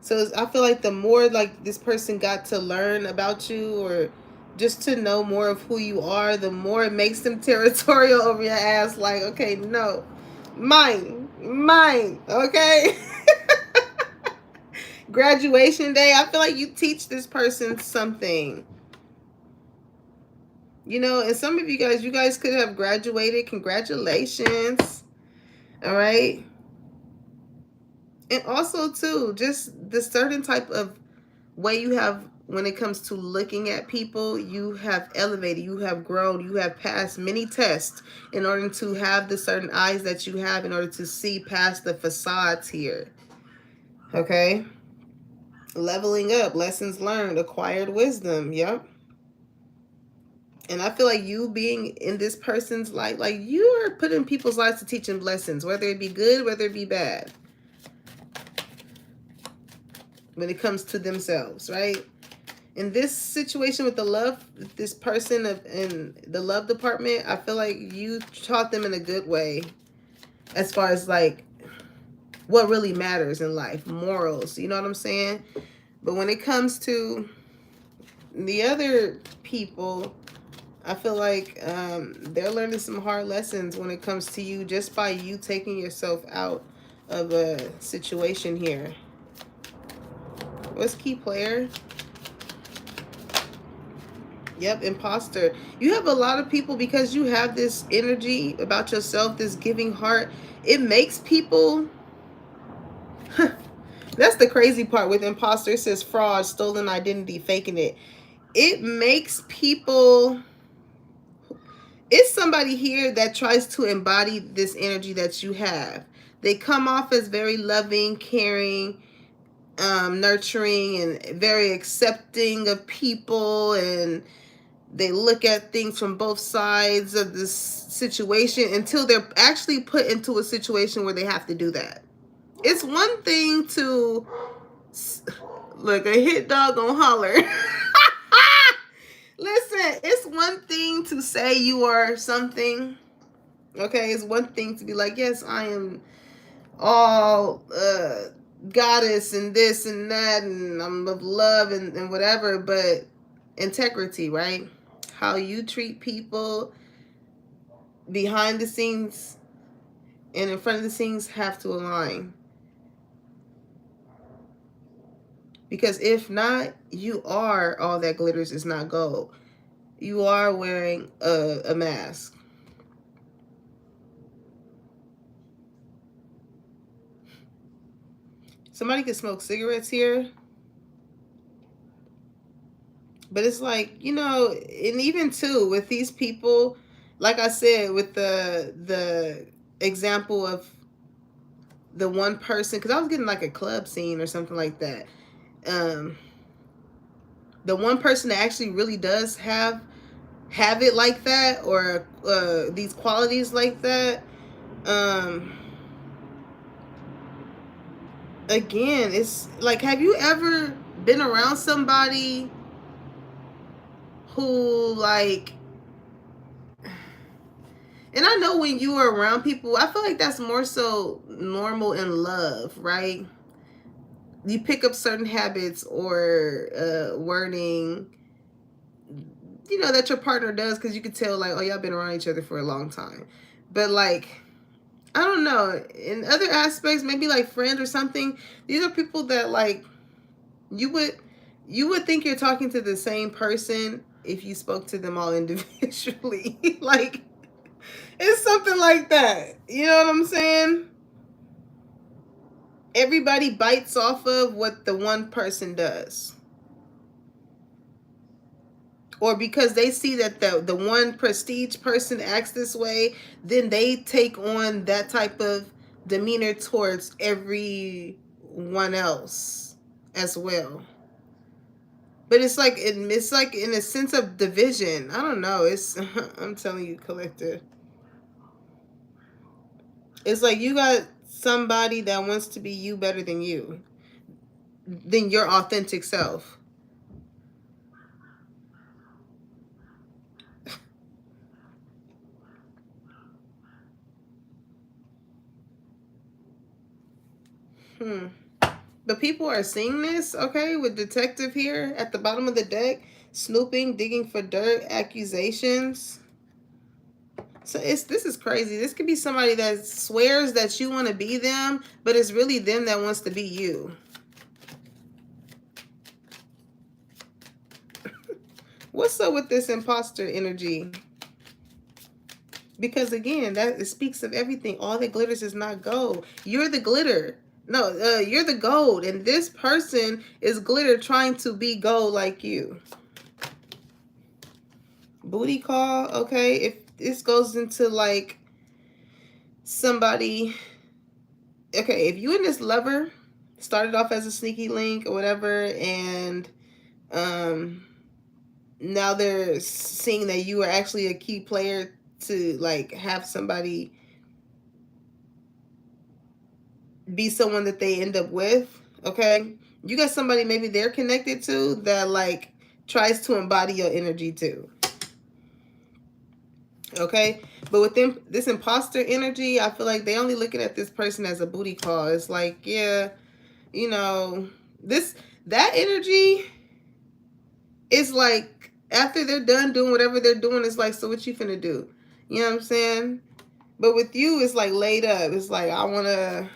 So I feel like the more, like, this person got to learn about you, or just to know more of who you are, the more it makes them territorial over your ass. Like, okay, no, mine, okay. Graduation day, I feel like you teach this person something. You know, and some of you guys could have graduated. Congratulations. All right. And also, too, just the certain type of way you have when it comes to looking at people, you have elevated, you have grown, you have passed many tests in order to have the certain eyes that you have, in order to see past the facades here. Okay? Leveling up, lessons learned, acquired wisdom. Yep. And I feel like you being in this person's life, like, you are putting people's lives to teach them lessons, whether it be good, whether it be bad, when it comes to themselves, right? In this situation with the love, this person in the love department, I feel like you taught them in a good way, as far as, like, what really matters in life, morals, you know what I'm saying? But when it comes to the other people, I feel like they're learning some hard lessons when it comes to you, just by you taking yourself out of a situation here. What's key player? Yep, imposter. You have a lot of people, because you have this energy about yourself, this giving heart. It makes people... That's the crazy part with imposter. It says fraud, stolen identity, faking it. It makes people... It's somebody here that tries to embody this energy that you have. They come off as very loving, caring, nurturing, and very accepting of people, and they look at things from both sides of this situation, until they're actually put into a situation where they have to do that. It's one thing to look, a hit dog gonna holler. Listen, it's one thing to say you are something. Okay, it's one thing to be like, yes, I am all goddess and this and that, and I'm of love and whatever, but integrity, right? How you treat people behind the scenes and in front of the scenes have to align. Because if not, you are all that glitters is not gold. You are wearing a mask. Somebody could smoke cigarettes here, but it's like, and even too with these people, like I said, with the example of the one person, because I was getting like a club scene or something like that. Um, the one person that actually really does have it like that, or these qualities like that. Um, Again, it's like, have you ever been around somebody who like, and I know when you are around people, I feel like that's more so normal in love, right? You pick up certain habits or wording, that your partner does, because you could tell, like, oh, y'all been around each other for a long time. But like, I don't know, in other aspects, maybe like friends or something, these are people that like you would think you're talking to the same person if you spoke to them all individually. Like, it's something like that. You know what I'm saying? Everybody bites off of what the one person does. Or because they see that the one prestige person acts this way, then they take on that type of demeanor towards everyone else as well. But it's like in a sense of division. I don't know. It's I'm telling you, collective. It's like you got somebody that wants to be you better than your authentic self. Hmm. But people are seeing this, okay, with detective here at the bottom of the deck, snooping, digging for dirt, accusations. So this is crazy. This could be somebody that swears that you want to be them, but it's really them that wants to be you. What's up with this imposter energy? Because again, that it speaks of everything. All that glitters is not gold. You're the glitter. No, you're the gold, and this person is glitter trying to be gold like you. Booty call, okay? If this goes into like somebody, okay, if you and this lover started off as a sneaky link or whatever, and um now they're seeing that you are actually a key player to like have somebody be someone that they end up with, okay? You got somebody maybe they're connected to that like tries to embody your energy too. Okay? But with them, this imposter energy, I feel like they only looking at this person as a booty call. It's like, yeah, you know, this that energy is like after they're done doing whatever they're doing, it's like, so what you finna do? You know what I'm saying? But with you, it's like laid up. It's like, I wanna,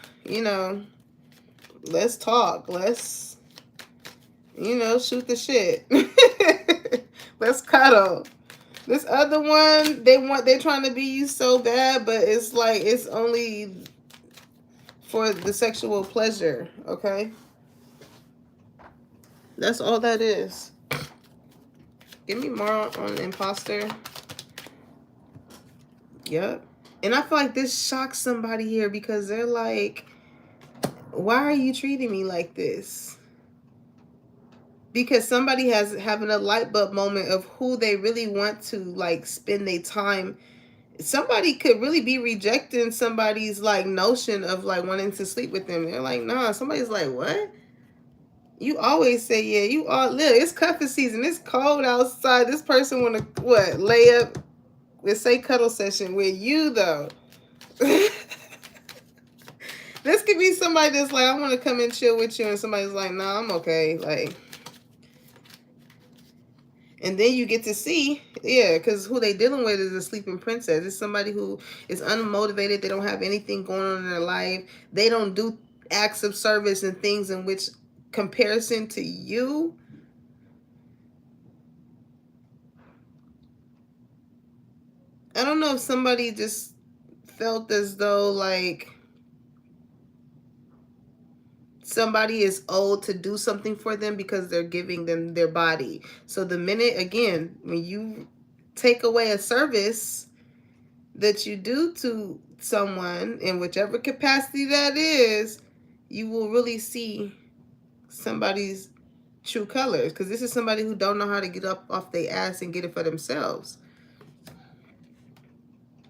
let's talk. Let's, shoot the shit. Let's cuddle. This other one, they're trying to be you so bad, but it's like it's only for the sexual pleasure, okay? That's all that is. Give me more on imposter. Yep. And I feel like this shocks somebody here because they're like, why are you treating me like this? Because somebody has having a light bulb moment of who they really want to like spend their time. Somebody could really be rejecting somebody's like notion of like wanting to sleep with them. They're like, nah. Somebody's like, what? You always say, yeah, you all look, it's cuffing season. It's cold outside. This person wanna what? Lay up with say cuddle session with you though. This could be somebody that's like, I want to come and chill with you, and somebody's like, nah, I'm okay. Like, and then you get to see, yeah, because who they dealing with is a sleeping princess. It's somebody who is unmotivated. They don't have anything going on in their life. They don't do acts of service and things in which comparison to you, I don't know if somebody just felt as though like somebody is owed to do something for them because they're giving them their body. So the minute, again, when you take away a service that you do to someone in whichever capacity that is, you will really see somebody's true colors, because this is somebody who don't know how to get up off their ass and get it for themselves.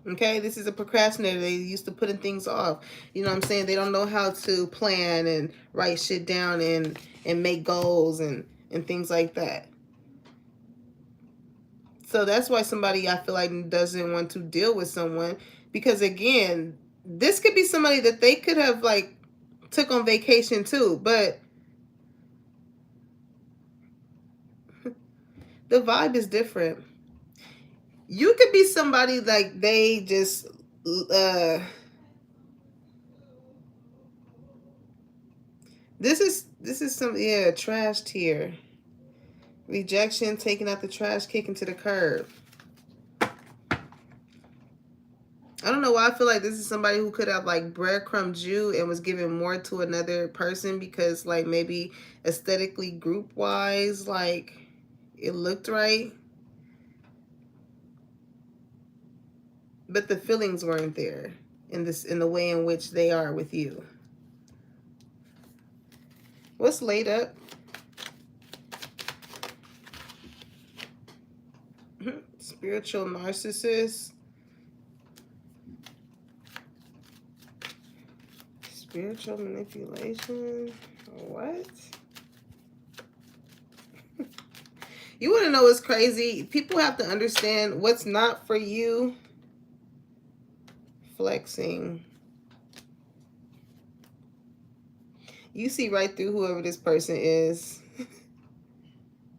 Okay, this is a procrastinator. They used to putting things off. You know what I'm saying? They don't know how to plan and write shit down and make goals and things like that. So that's why somebody, I feel like, doesn't want to deal with someone, because again, this could be somebody that they could have like took on vacation too, but the vibe is different. You could be somebody like they just this is some, yeah, trashed here. Rejection, taking out the trash, kicking to the curb. I don't know why I feel like this is somebody who could have like breadcrumbed you and was giving more to another person because like maybe aesthetically, group wise, like it looked right, but the feelings weren't there in the way in which they are with you. What's laid up? Spiritual narcissist. Spiritual manipulation. What? You want to know what's crazy? People have to understand what's not for you. Flexing. You see right through whoever this person is.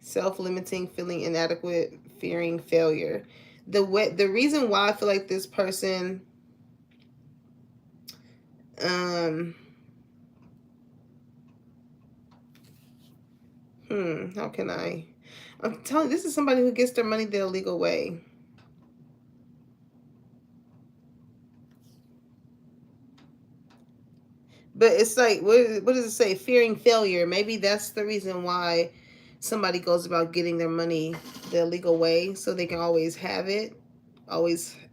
Self-limiting, feeling inadequate, fearing failure. The reason why I feel like this person how can I'm telling you, this is somebody who gets their money the illegal way. But it's like, what does it say? Fearing failure. Maybe that's the reason why somebody goes about getting their money the illegal way, so they can always have it.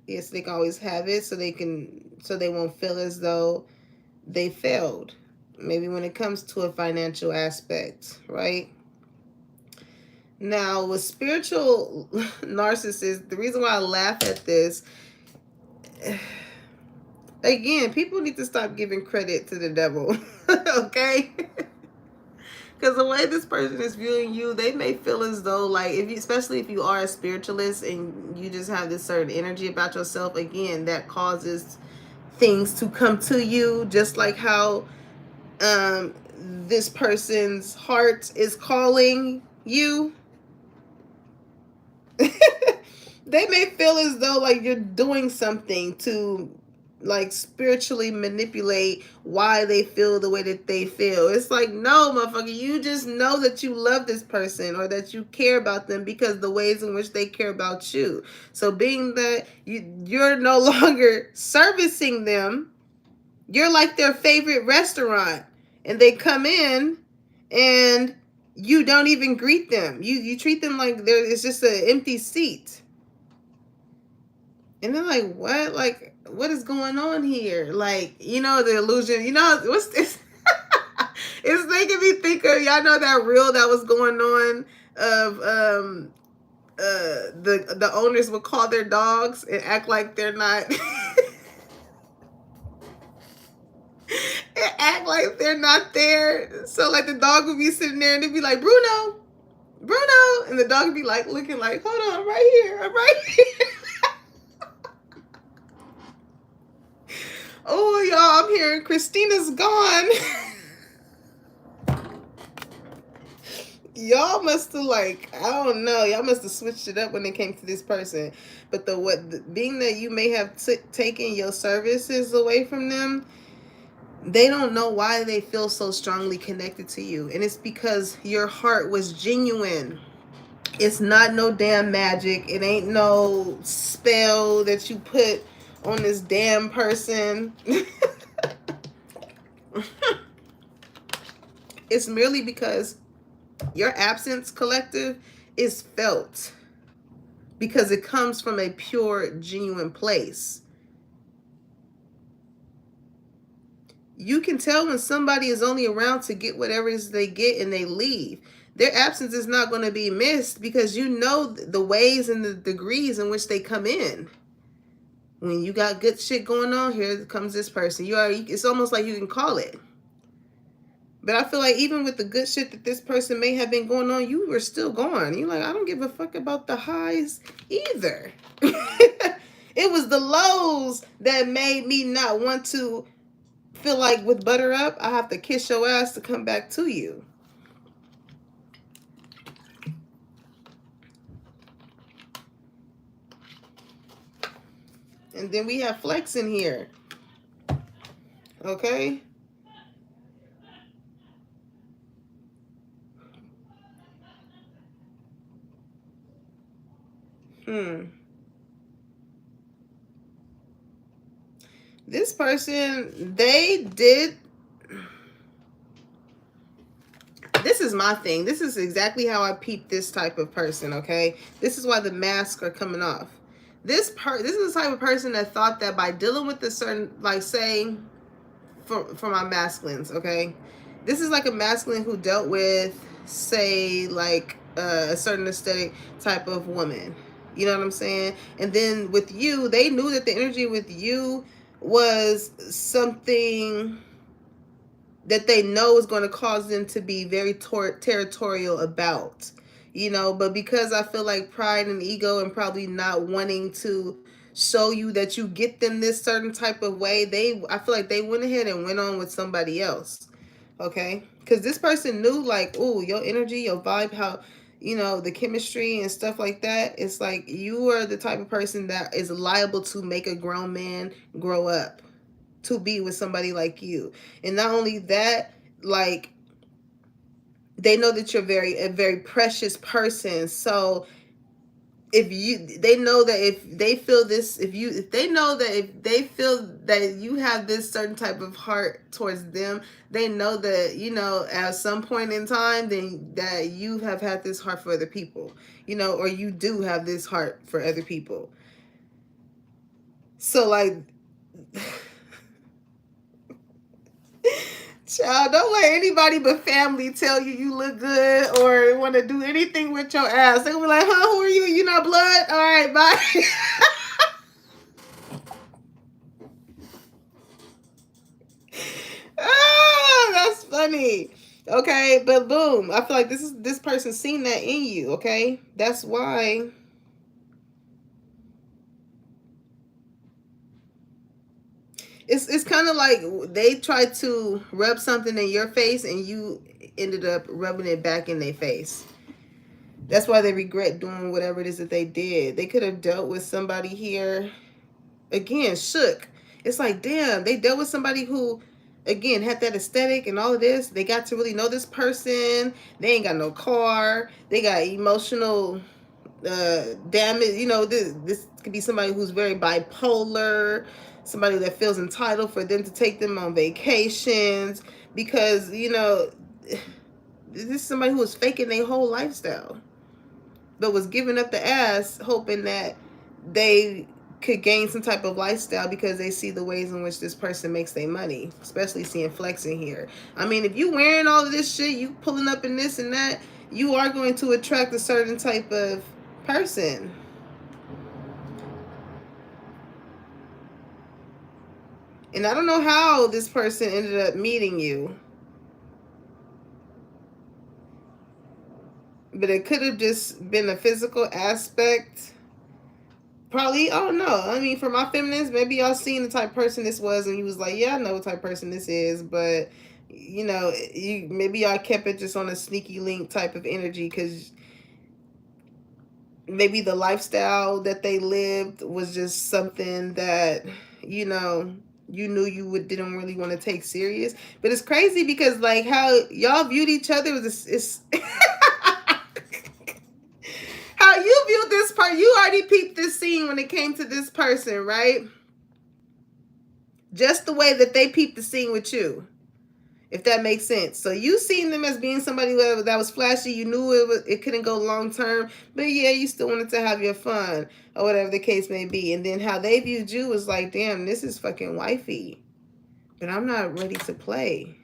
Yes, they can always have it, so they won't feel as though they failed. Maybe when it comes to a financial aspect, right? Now, with spiritual narcissists, the reason why I laugh at this, again, people need to stop giving credit to the devil, okay? Because the way this person is viewing you, they may feel as though, like, especially if you are a spiritualist and you just have this certain energy about yourself, again, that causes things to come to you, just like how this person's heart is calling you. They may feel as though like you're doing something to like spiritually manipulate why they feel the way that they feel. It's like, no, motherfucker, you just know that you love this person or that you care about them because the ways in which they care about you. So being that you're no longer servicing them, you're like their favorite restaurant, and they come in and you don't even greet them. You treat them like it's just an empty seat. And they're like, what? Like, what is going on here? Like, you know, the illusion, you know, what's this? It's making me think of, y'all know that reel that was going on of the owners would call their dogs and act like they're not act like they're not there. So like the dog would be sitting there and they'd be like, Bruno, Bruno, and the dog would be like looking like, hold on, I'm right here, I'm right here. Oh, y'all, I'm hearing Christina's gone. Y'all must have like, I don't know, y'all must have switched it up when it came to this person. But being that you may have taken your services away from them, They don't know why they feel so strongly connected to you. And it's because your heart was genuine. It's not no damn magic. It ain't no spell that you put on this damn person. It's merely because your absence, collective, is felt because it comes from a pure, genuine place. You can tell when somebody is only around to get whatever it is they get and they leave. Their absence is not going to be missed because you know the ways and the degrees in which they come in. When you got good shit going on, here comes this person. You are. It's almost like you can call it. But I feel like even with the good shit that this person may have been going on, you were still gone. You're like, I don't give a fuck about the highs either. It was the lows that made me not want to feel like with Butter Up, I have to kiss your ass to come back to you. And then we have Flex in here. Okay? This person, they did. This is my thing. This is exactly how I peep this type of person, okay? This is why the masks are coming off. This is the type of person that thought that by dealing with a certain, like, say, for my masculines, okay? This is like a masculine who dealt with, say, like a certain aesthetic type of woman. You know what I'm saying? And then with you, they knew that the energy with you was something that they know is going to cause them to be very territorial about, but because I feel like pride and ego and probably not wanting to show you that you get them this certain type of way, I feel like they went ahead and went on with somebody else. Okay, because this person knew, like, oh, your energy, your vibe, how the chemistry and stuff like that. It's like you are the type of person that is liable to make a grown man grow up to be with somebody like you. And not only that, like, they know that you're a very precious person. So they know that if they feel this, if they know that if they feel that you have this certain type of heart towards them, they know that, at some point in time, then that you have had this heart for other people, or you do have this heart for other people. So, like, child, don't let anybody but family tell you look good or want to do anything with your ass. They'll be like, huh, who are you? You not blood? All right, bye. That's funny. Okay, but boom. I feel like this person seen that in you, okay? That's why it's kind of like they tried to rub something in your face and you ended up rubbing it back in their face. That's why they regret doing whatever it is that they did. They could have dealt with somebody here, again, shook. It's like, damn, they dealt with somebody who, again, had that aesthetic and all of this. They got to really know this person. They ain't got no car. They got emotional damage. This could be somebody who's very bipolar, somebody that feels entitled for them to take them on vacations because, this is somebody who was faking their whole lifestyle but was giving up the ass hoping that they could gain some type of lifestyle because they see the ways in which this person makes their money, especially seeing Flex in here. I mean, if you wearing all of this shit, you pulling up in this and that, you are going to attract a certain type of person. And I don't know how this person ended up meeting you, but it could have just been a physical aspect. Probably, I don't know. I mean, for my feminists, maybe y'all seen the type of person this was, and you was like, "Yeah, I know what type of person this is," but you maybe y'all kept it just on a sneaky link type of energy because maybe the lifestyle that they lived was just something that you know you knew you didn't really want to take serious. But it's crazy because like how y'all viewed each other was it's how you viewed this part. You already peeped this scene when it came to this person, right? Just the way that they peeped the scene with you, if that makes sense. So you seen them as being somebody that was flashy. You knew it couldn't go long term, but yeah, you still wanted to have your fun or whatever the case may be. And then how they viewed you was like, damn, this is fucking wifey, but I'm not ready to play.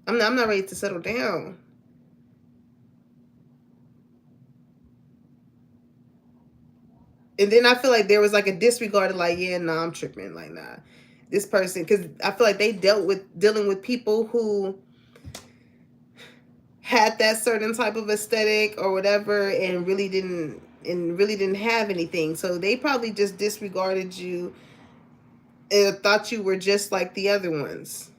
I'm not ready to settle down. And then I feel like there was like a disregard of like, yeah, nah, I'm tripping. Like, nah, this person, because I feel like they dealing with people who had that certain type of aesthetic or whatever, and really didn't have anything. So they probably just disregarded you and thought you were just like the other ones.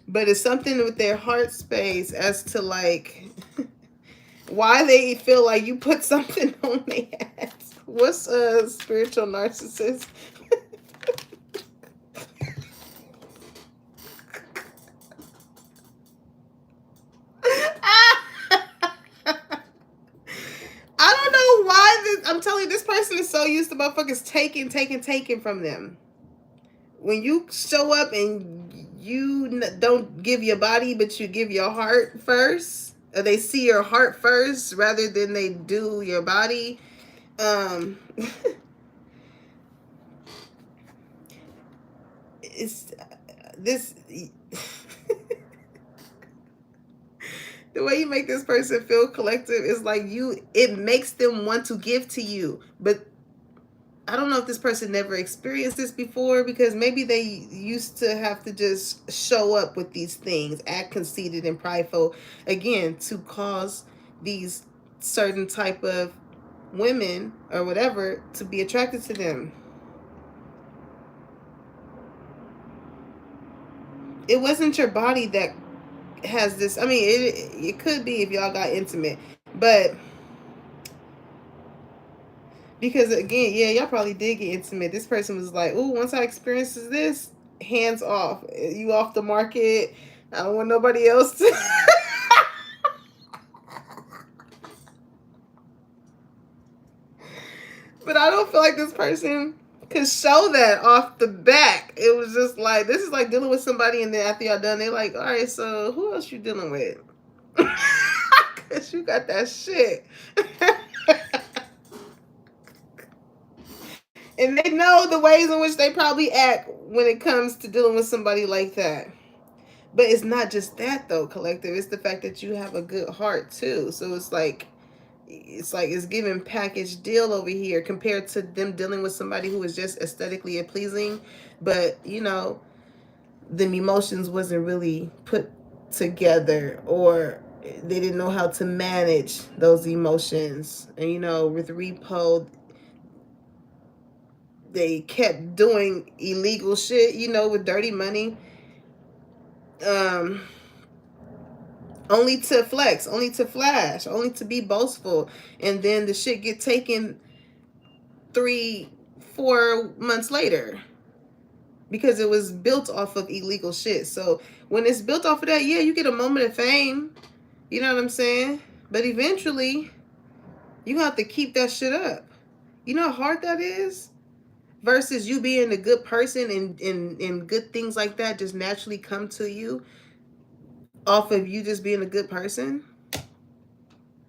But it's something with their heart space as to like why they feel like you put something on their ass. What's a spiritual narcissist? I don't know why I'm telling you, this person is so used to motherfuckers taking from them. When you show up and you don't give your body, but you give your heart first, or they see your heart first rather than they do your body. It's this. The way you make this person feel, Collective, is like it makes them want to give to you. But I don't know if this person never experienced this before, because maybe they used to have to just show up with these things, act conceited and prideful, again, to cause these certain type of women or whatever to be attracted to them. It wasn't your body that has this. I mean, it could be if y'all got intimate, but because again, yeah, y'all probably did get intimate. This person was like, "Ooh, once I experiences this, hands off. You off the market. I don't want nobody else to." But I don't feel like this person could show that off the back. It was just like, this is like dealing with somebody, and then after y'all done, they're like, "All right, so who else you dealing with?" Cause you got that shit. And they know the ways in which they probably act when it comes to dealing with somebody like that. But it's not just that though, Collective. It's the fact that you have a good heart too. So it's giving package deal over here compared to them dealing with somebody who is just aesthetically pleasing, but the emotions wasn't really put together, or they didn't know how to manage those emotions. And with Repo, they kept doing illegal shit, with dirty money. Um, only to flex, only to flash, only to be boastful, and then the shit get taken 3-4 months later because it was built off of illegal shit. So when it's built off of that, yeah, you get a moment of fame. You know what I'm saying? But eventually, you have to keep that shit up. You know how hard that is? Versus you being a good person, and good things like that just naturally come to you off of you just being a good person.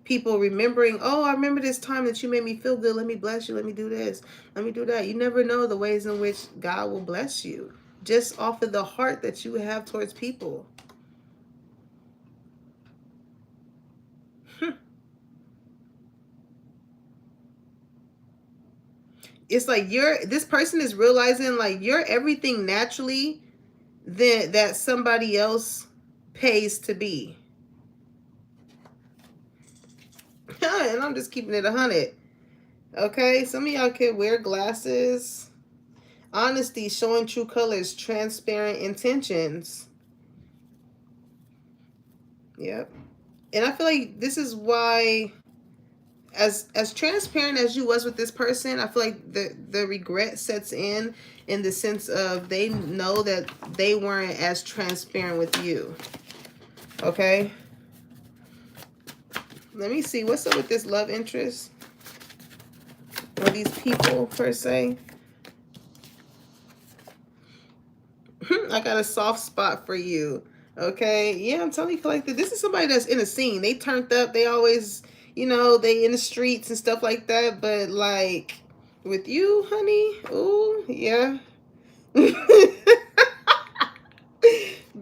People remembering, oh, I remember this time that you made me feel good. Let me bless you. Let me do this. Let me do that. You never know the ways in which God will bless you just off of the heart that you have towards people. It's like this person is realizing like you're everything naturally that somebody else pays to be. And I'm just keeping it 100. Okay, some of y'all could wear glasses. Honesty, showing true colors, transparent intentions. Yep. And I feel like this is why as transparent as you was with this person, I feel like the regret sets in the sense of they know that they weren't as transparent with you. Okay? Let me see. What's up with this love interest? Or these people, per se? I got a soft spot for you. Okay? Yeah, I'm telling you, collective. This is somebody that's in a scene. They turned up. They always, you know, they in the streets and stuff like that. But, like, with you, honey? Ooh, yeah.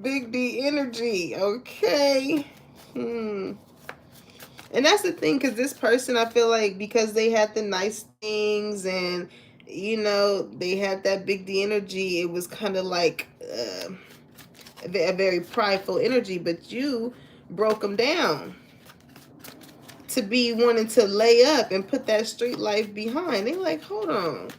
Big D energy. Okay. And that's the thing, because this person, I feel like, because they had the nice things and, you know, they had that big D energy, it was kind of like a very prideful energy, but you broke them down to be wanting to lay up and put that street life behind. They like, hold on.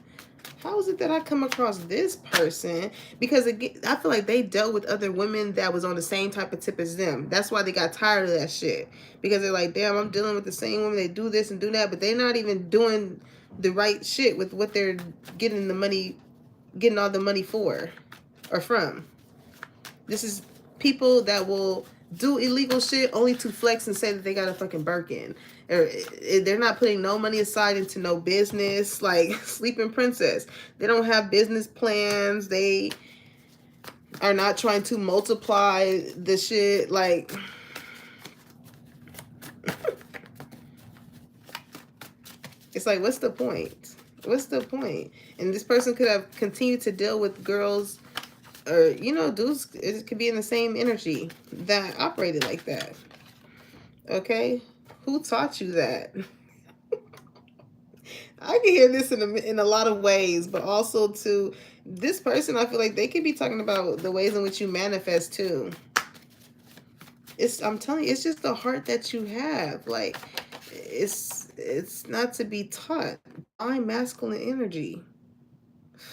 How is it that I come across this person? Because again, I feel like they dealt with other women that was on the same type of tip as them. That's why they got tired of that shit. Because they're like, damn, I'm dealing with the same women. They do this and do that, but they're not even doing the right shit with what they're getting the money, getting all the money for or from. This is people that will do illegal shit only to flex and say that they got a fucking Birkin. Or they're not putting no money aside into no business. Like Sleeping Princess, they don't have business plans. They are not trying to multiply the shit. Like it's like, what's the point? What's the point? And this person could have continued to deal with girls, or you know, dudes. It could be in the same energy that operated like that. Okay, who taught you that? I can hear this in a lot of ways, but also to this person, I feel like they could be talking about the ways in which you manifest too. I'm telling you, it's just the heart that you have. Like it's not to be taught. I'm masculine energy.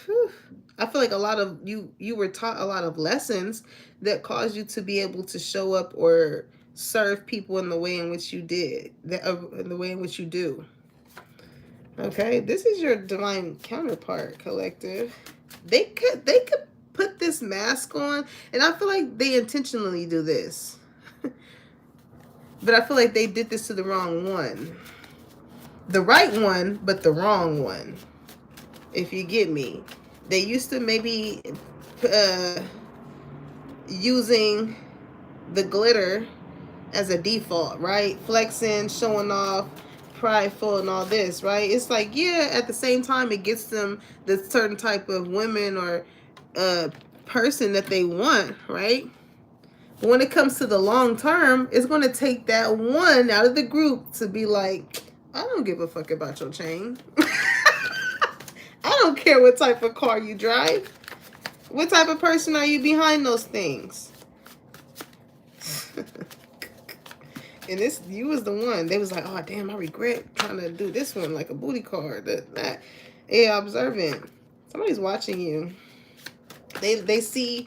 Whew. I feel like a lot of you were taught a lot of lessons that caused you to be able to show up or serve people in the way in which you did, in the way in which you do. Okay, this is your divine counterpart, collective. They could put this mask on, and I feel like they intentionally do this. But I feel like they did this to the wrong one. The right one, but the wrong one. If you get me. They used to maybe using the glitter as a default, right? Flexing, showing off, prideful and all this, right? It's like, yeah, at the same time it gets them the certain type of women or person that they want, right? But when it comes to the long term, it's going to take that one out of the group to be like, I don't give a fuck about your chain. I don't care what type of car you drive. What type of person are you behind those things? And this, you was the one. They was like, oh damn, I regret trying to do this one like a booty card. That. Yeah, observant. Somebody's watching you. They see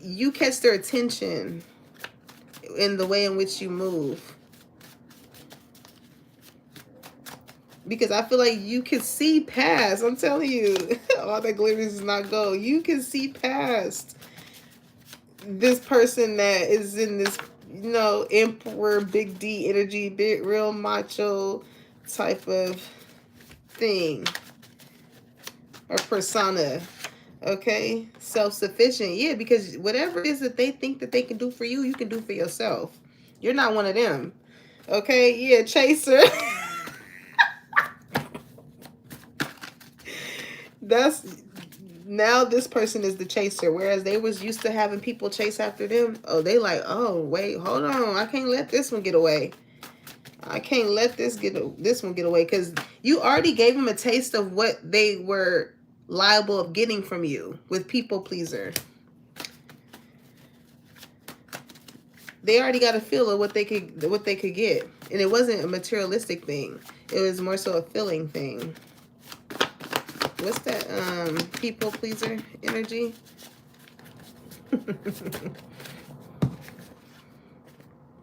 you, catch their attention in the way in which you move. Because I feel like you can see past. I'm telling you, all that glitters is not gold. You can see past this person that is in this, you know, emperor, big D energy, big real macho type of thing or persona. Okay, self-sufficient. Yeah, because whatever it is that they think that they can do for you, you can do for yourself. You're not one of them. Okay, yeah, chaser. That's now this person is the chaser, whereas they was used to having people chase after them. Oh, they like, oh wait, hold on, I can't let this one get away. I can't let this one get away, because you already gave them a taste of what they were liable of getting from you with people pleaser. They already got a feel of what they could get, and it wasn't a materialistic thing. It was more so a feeling thing. What's that people pleaser energy?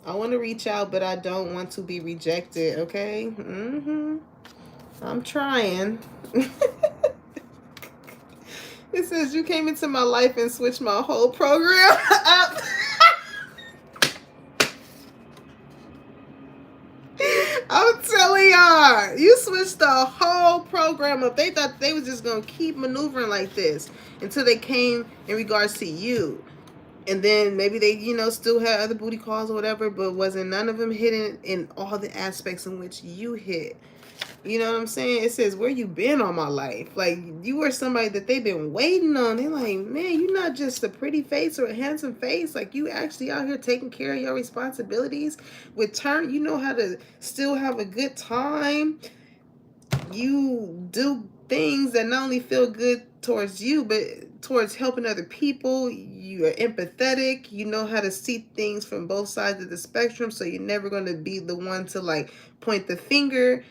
I want to reach out, but I don't want to be rejected. Okay. I'm trying. It says you came into my life and switched my whole program up. I'm telling y'all, you switched the whole program up. They thought they was just gonna keep maneuvering like this until they came in regards to you. And then maybe they, still had other booty calls or whatever, but wasn't none of them hidden in all the aspects in which you hit. You know what I'm saying? It says, where you been all my life? Like, you were somebody that they've been waiting on. They're like, man, you're not just a pretty face or a handsome face. Like, you actually out here taking care of your responsibilities. With turn, you know how to still have a good time. You do things that not only feel good towards you, but towards helping other people. You are empathetic. You know how to see things from both sides of the spectrum. So you're never going to be the one to, like, point the finger.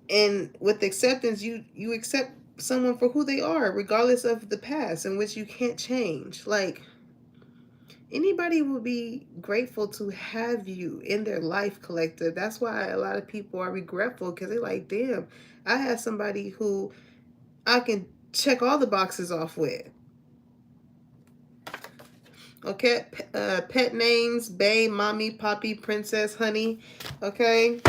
And with acceptance, you accept someone for who they are, regardless of the past in which you can't change. Like, anybody would be grateful to have you in their life, collective. That's why a lot of people are regretful, because they're like, damn, I have somebody who I can check all the boxes off with. Okay, pet names: Bae, Mommy, Poppy, Princess, Honey. Okay.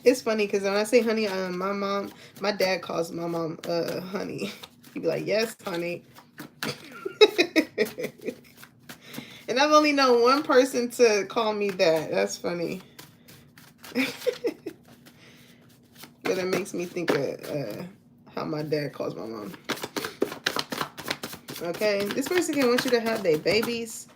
It's funny because when I say honey, my dad calls my mom honey. He'd be like, yes, honey. And I've only known one person to call me that. That's funny. But it makes me think of how my dad calls my mom. Okay, this person can want you to have their babies.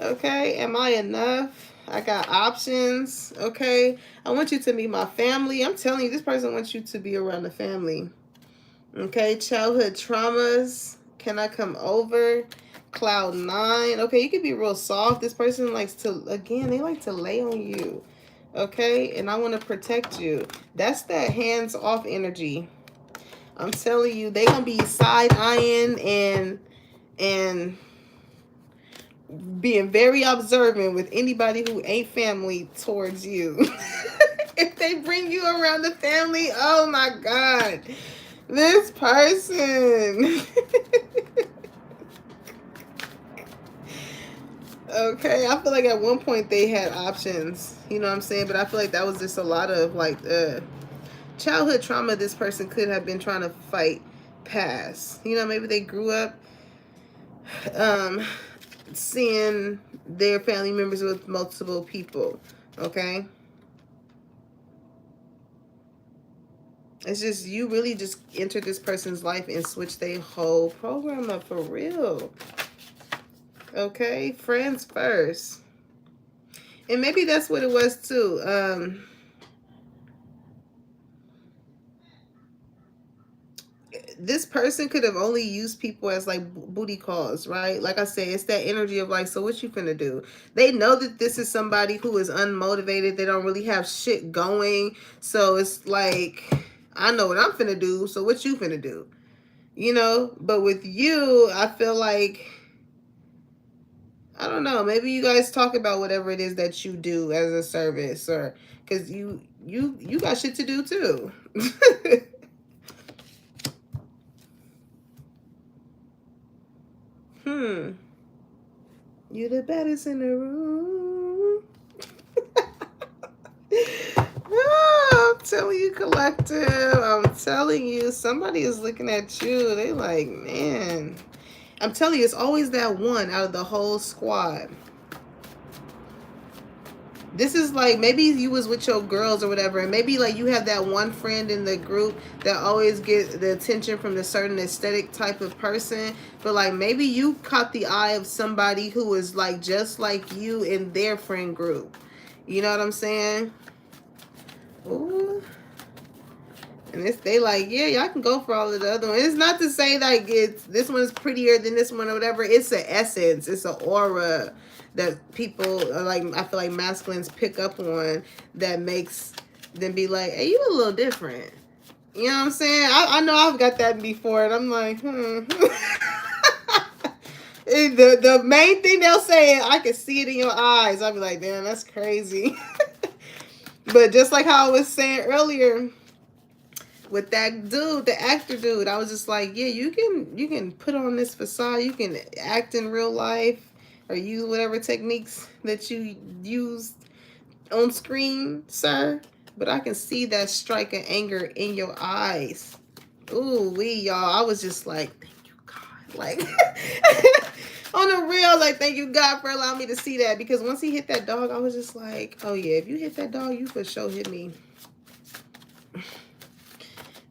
Okay, am I enough? I got options. Okay, I want you to meet my family. I'm telling you, this person wants you to be around the family. Okay, childhood traumas. Can I come over? Cloud 9. Okay, you can be real soft. This person likes to, again, they like to lay on you. Okay, and I want to protect you. That's that hands-off energy. I'm telling you, they gonna be side-eyeing and being very observant with anybody who ain't family towards you. If they bring you around the family, oh my God, this person. Okay, I feel like at one point they had options, you know what I'm saying? But I feel like that was just a lot of like childhood trauma this person could have been trying to fight past. You know, maybe they grew up seeing their family members with multiple people. Okay, it's just, you really just entered this person's life and switched their whole program up for real. Okay, friends first. And maybe that's what it was too. This person could have only used people as like booty calls, right? Like I said, it's that energy of like, so what you finna do? They know that this is somebody who is unmotivated. They don't really have shit going. So it's like, I know what I'm finna do. So what you finna do? You know? But with you, I feel like, I don't know, maybe you guys talk about whatever it is that you do as a service, or because you got shit to do too. You the baddest in the room. Oh, I'm telling you, collective. I'm telling you, somebody is looking at you. They like, man. I'm telling you, it's always that one out of the whole squad. This is like, maybe you was with your girls or whatever, and maybe like you have that one friend in the group that always get the attention from the certain aesthetic type of person, but like maybe you caught the eye of somebody who is like just like you in their friend group. You know what I'm saying? Ooh. And they like, yeah, y'all can go for all of the other ones. It's not to say like it's this one is prettier than this one or whatever. It's an essence. It's an aura that people are like, I feel like masculines pick up on, that makes them be like, hey, you a little different. You know what I'm saying? I know I've got that before, and I'm like, The main thing they'll say, I can see it in your eyes. I'll be like, damn, that's crazy. But just like how I was saying earlier with that dude, the actor dude, I was just like, yeah, you can put on this facade, you can act in real life or use whatever techniques that you use on screen, sir. But I can see that strike of anger in your eyes. Ooh, y'all. I was just like, thank you, God. Like, on the real, like, thank you, God, for allowing me to see that. Because once he hit that dog, I was just like, oh, yeah, if you hit that dog, you for sure hit me.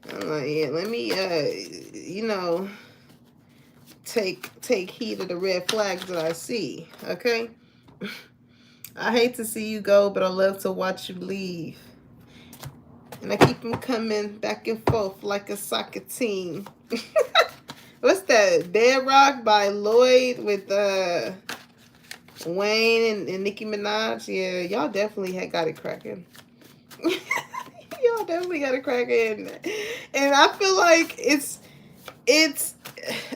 I'm like, yeah, let me, take heed of the red flags that I see, okay? I hate to see you go, but I love to watch you leave. And I keep them coming back and forth like a soccer team. What's that? Bedrock by Lloyd with Wayne and Nicki Minaj. Yeah, y'all definitely had got it cracking. Y'all definitely got it cracking. And I feel like it's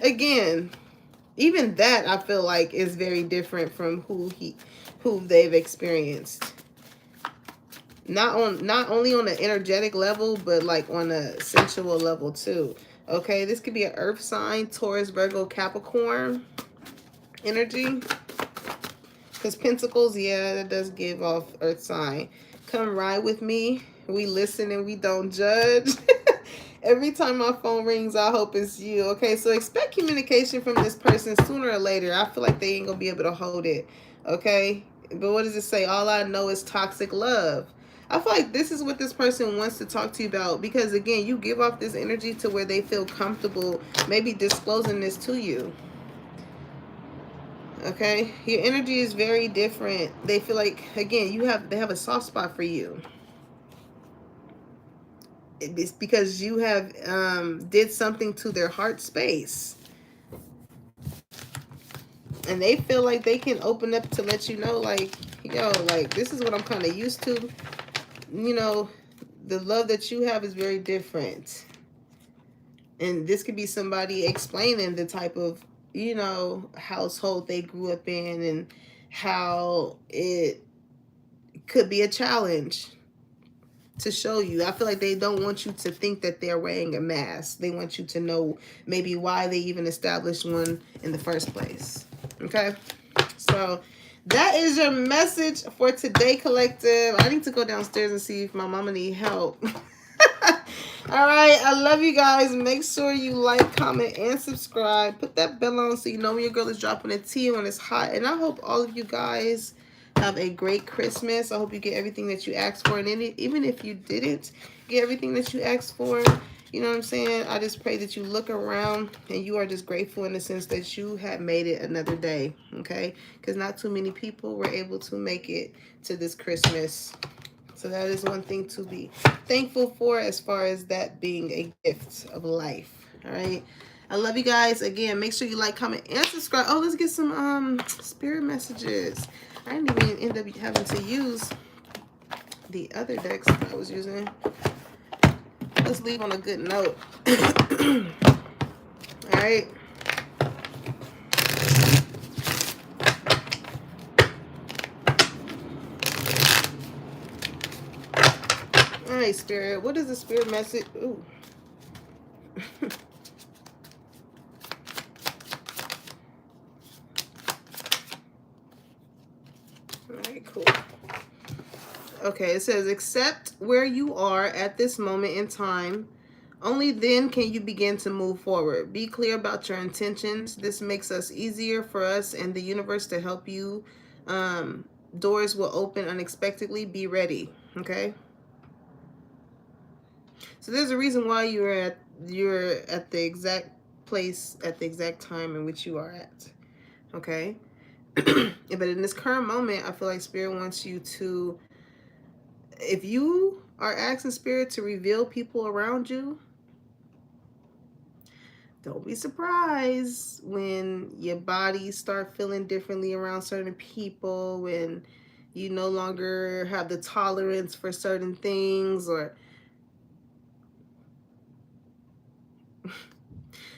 again, even that I feel like is very different from who they've experienced. Not only on an energetic level, but like on a sensual level too. Okay, this could be an earth sign, Taurus, Virgo, Capricorn energy. Because Pentacles, yeah, that does give off earth sign. Come ride with me. We listen and we don't judge. Every time my phone rings, I hope it's you. Okay, so expect communication from this person sooner or later. I feel like they ain't going to be able to hold it. Okay, but what does it say? All I know is toxic love. I feel like this is what this person wants to talk to you about. Because, again, you give off this energy to where they feel comfortable maybe disclosing this to you. Okay, your energy is very different. They feel like, again, they have a soft spot for you. It's because you have did something to their heart space, and they feel like they can open up to let you know, like, yo, like, this is what I'm kind of used to. You know, the love that you have is very different. And this could be somebody explaining the type of, household they grew up in and how it could be a challenge to show you. I feel like they don't want you to think that they're wearing a mask. They want you to know maybe why they even established one in the first place. Okay? So that is your message for today, collective. I need to go downstairs and see if my mama need help. All right, I love you guys. Make sure you like, comment, and subscribe. Put that bell on so you know when your girl is dropping a tea when it's hot. And I hope all of you guys have a great Christmas. I hope you get everything that you asked for. And even if you didn't get everything that you asked for, you know what I'm saying? I just pray that you look around and you are just grateful in the sense that you have made it another day, okay? Because not too many people were able to make it to this Christmas. So that is one thing to be thankful for as far as that being a gift of life. All right. I love you guys. Again, make sure you like, comment, and subscribe. Oh, let's get some spirit messages. I didn't even end up having to use the other decks I was using. Let's leave on a good note. All right. All right, Spirit. What is the spirit message? Ooh. All right, cool. Okay, it says, accept where you are at this moment in time. Only then can you begin to move forward. Be clear about your intentions. This makes us easier for us and the universe to help you. Doors will open unexpectedly. Be ready. Okay. So there's a reason why you're at the exact place at the exact time in which you are at. Okay. But in this current moment, I feel like Spirit wants you to, if you are asking Spirit to reveal people around you, don't be surprised when your body start feeling differently around certain people, when you no longer have the tolerance for certain things, or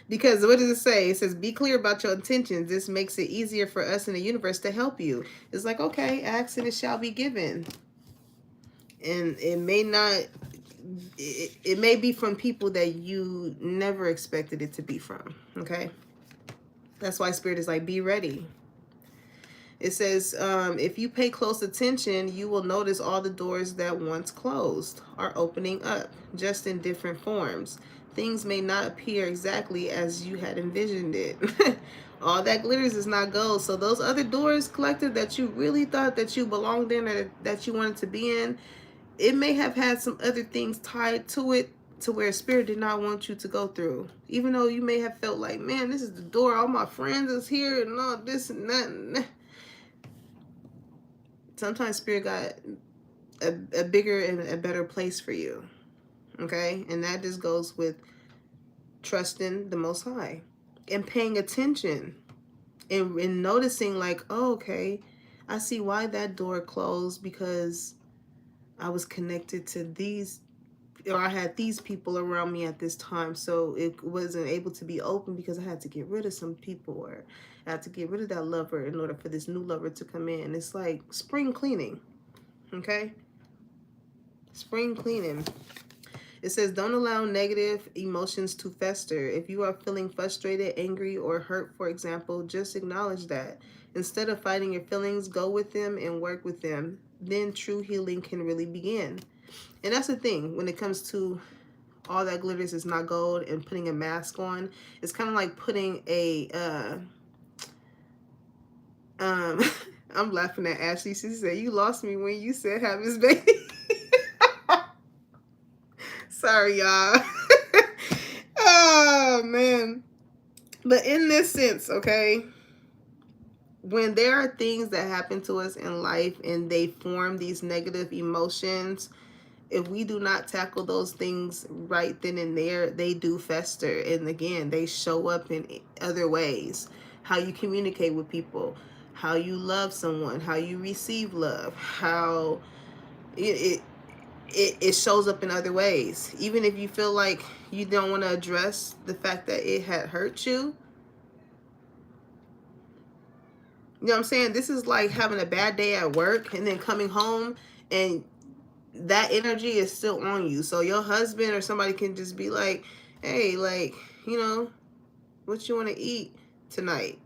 Because what does it say? It says, be clear about your intentions. This makes it easier for us in the universe to help you. It's like, okay, ask and it shall be given. And it may not, it may be from people that you never expected it to be from. Okay. That's why Spirit is like, be ready. It says, if you pay close attention, you will notice all the doors that once closed are opening up, just in different forms. Things may not appear exactly as you had envisioned it. All that glitters is not gold. So those other doors, collective, that you really thought that you belonged in or that you wanted to be in, it may have had some other things tied to it, to where Spirit did not want you to go through. Even though you may have felt like, man, this is the door, all my friends is here and all this and that. And sometimes Spirit got a bigger and a better place for you. Okay? And that just goes with trusting the Most High and paying attention and noticing, like, oh, okay, I see why that door closed, because I was connected to these, or I had these people around me at this time, so it wasn't able to be open because I had to get rid of some people, or I had to get rid of that lover in order for this new lover to come in. It's like spring cleaning. Okay? Spring cleaning. It says, don't allow negative emotions to fester. If you are feeling frustrated, angry, or hurt, for example, just acknowledge that. Instead of fighting your feelings, go with them and work with them. Then true healing can really begin. And that's the thing when it comes to all that glitters is not gold and putting a mask on. It's kind of like putting a I'm laughing at Ashley. She said, you lost me when you said have his baby. Sorry, y'all. Oh, man. But in this sense, okay, when there are things that happen to us in life and they form these negative emotions, if we do not tackle those things right then and there, they do fester. And again, they show up in other ways. How you communicate with people, how you love someone, how you receive love, how it shows up in other ways. Even if you feel like you don't want to address the fact that it had hurt you. You know what I'm saying? This is like having a bad day at work and then coming home and that energy is still on you. So your husband or somebody can just be like, hey, like, you know, what you want to eat tonight?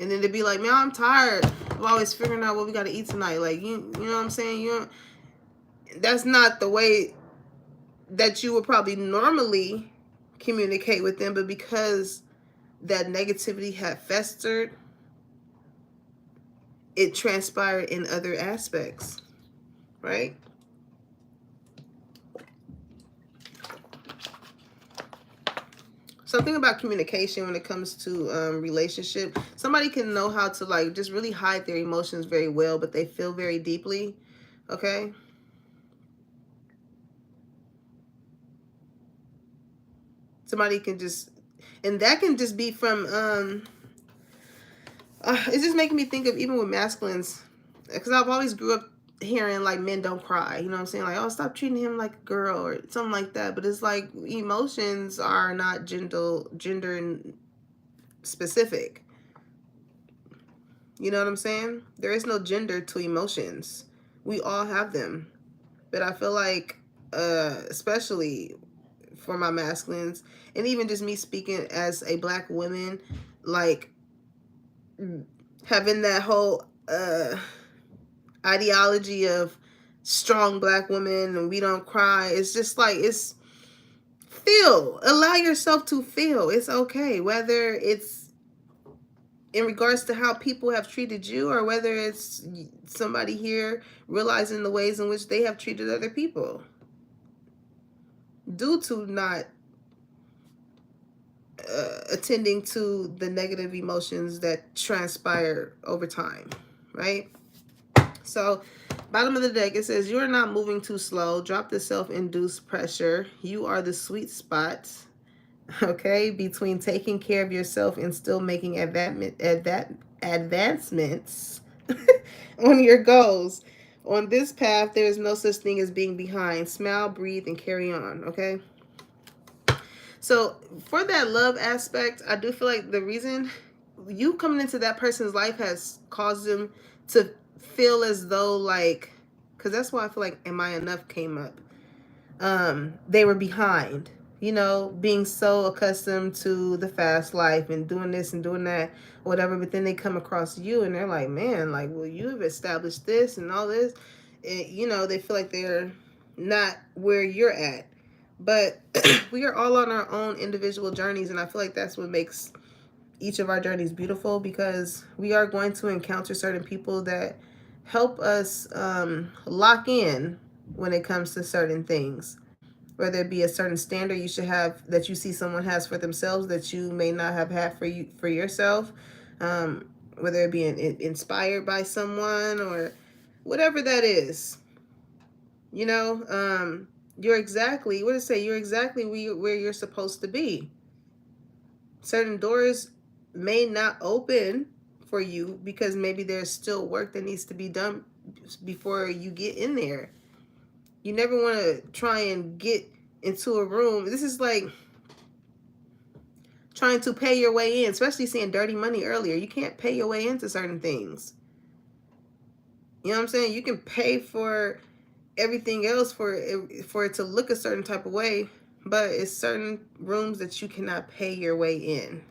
And then they'd be like, man, I'm tired of always figuring out what we got to eat tonight. Like, you know what I'm saying? That's not the way that you would probably normally communicate with them. But because that negativity had festered, it transpired in other aspects, right? Something about communication when it comes to relationship. Somebody can know how to like just really hide their emotions very well, but they feel very deeply. Okay. Somebody can just, and that can just be from it's just making me think of even with masculines, because I've always grew up hearing like men don't cry, you know what I'm saying, like, oh, stop treating him like a girl or something like that. But it's like emotions are not gender specific, you know what I'm saying? There is no gender to emotions. We all have them. But I feel like especially for my masculines, and even just me speaking as a black woman, like having that whole ideology of strong black women and we don't cry. It's just like, it's feel. Allow yourself to feel. It's okay. Whether it's in regards to how people have treated you or whether it's somebody here realizing the ways in which they have treated other people due to not attending to the negative emotions that transpire over time, right? So, bottom of the deck, it says, you're not moving too slow. Drop the self-induced pressure. You are the sweet spot, okay, between taking care of yourself and still making advancements on your goals. On this path, there is no such thing as being behind. Smile, breathe, and carry on, okay? So for that love aspect, I do feel like the reason you coming into that person's life has caused them to feel as though like, because that's why I feel like Am I Enough came up. They were behind, you know, being so accustomed to the fast life and doing this and doing that, whatever. But then they come across you and they're like, man, like, well, you have established this and all this. And, you know, they feel like they're not where you're at. But we are all on our own individual journeys. And I feel like that's what makes each of our journeys beautiful, because we are going to encounter certain people that help us lock in when it comes to certain things, whether it be a certain standard you should have that you see someone has for themselves that you may not have had for yourself, whether it be inspired by someone or whatever that is, you know. You're exactly, what did it say, you're exactly where you're supposed to be. Certain doors may not open for you because maybe there's still work that needs to be done before you get in there. You never want to try and get into a room. This is like trying to pay your way in, especially seeing dirty money earlier. You can't pay your way into certain things. You know what I'm saying? You can pay for everything else for it to look a certain type of way, but it's certain rooms that you cannot pay your way in.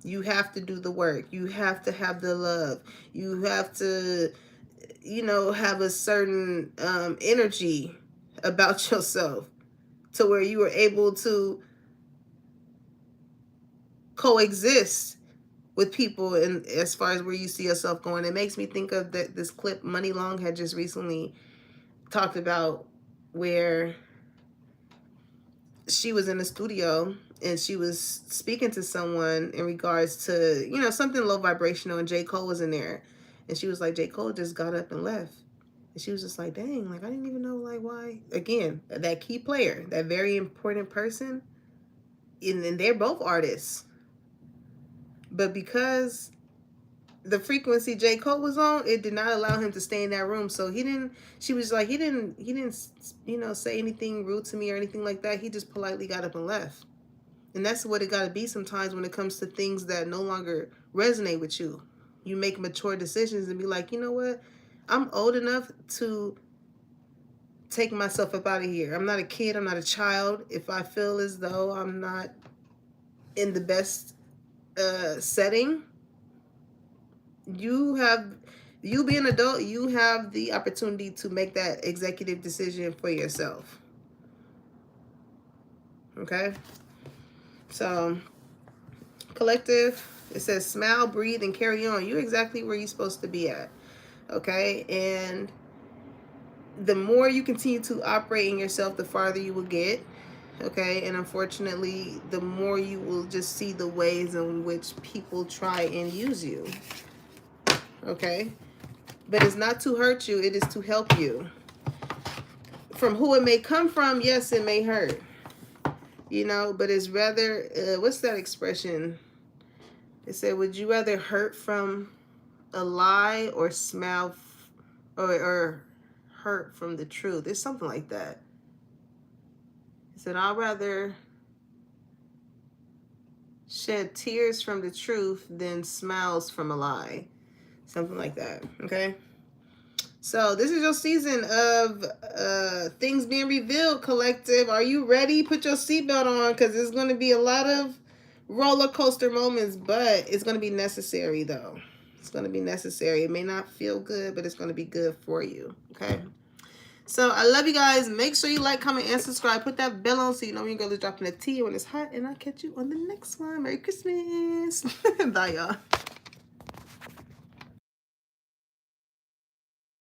You have to do the work. You have to have the love. You have to, you know, have a certain energy about yourself to where you are able to coexist with people, and as far as where you see yourself going. It makes me think of this clip Money Long had just recently talked about, where she was in the studio and she was speaking to someone in regards to, you know, something low vibrational, and J. Cole was in there, and she was like, J. Cole just got up and left. And she was just like, dang, like, I didn't even know, like, why. Again, that key player, that very important person, and they're both artists. But because the frequency J. Cole was on, it did not allow him to stay in that room. So she was like, he didn't, you know, say anything rude to me or anything like that. He just politely got up and left. And that's what it got to be sometimes when it comes to things that no longer resonate with you. You make mature decisions and be like, you know what? I'm old enough to take myself up out of here. I'm not a kid. I'm not a child. If I feel as though I'm not in the best setting, you be an adult, you have the opportunity to make that executive decision for yourself. Okay? So, collective, it says smile, breathe, and carry on. You're exactly where you're supposed to be at. Okay? And the more you continue to operate in yourself, the farther you will get. Okay? And unfortunately, the more you will just see the ways in which people try and use you. Okay? But it's not to hurt you, it is to help you. From who it may come from, yes, it may hurt. You know, but it's rather, what's that expression? It said, would you rather hurt from a lie or smile or hurt from the truth? It's something like that. It said, I'd rather shed tears from the truth than smiles from a lie. Something like that, okay? So this is your season of things being revealed, collective. Are you ready? Put your seatbelt on, because there's going to be a lot of roller coaster moments, but it's going to be necessary, though. It's going to be necessary. It may not feel good, but it's going to be good for you, okay? So I love you guys. Make sure you like, comment, and subscribe. Put that bell on so you know when your girl is dropping a tea when it's hot, and I'll catch you on the next one. Merry Christmas. Bye, y'all.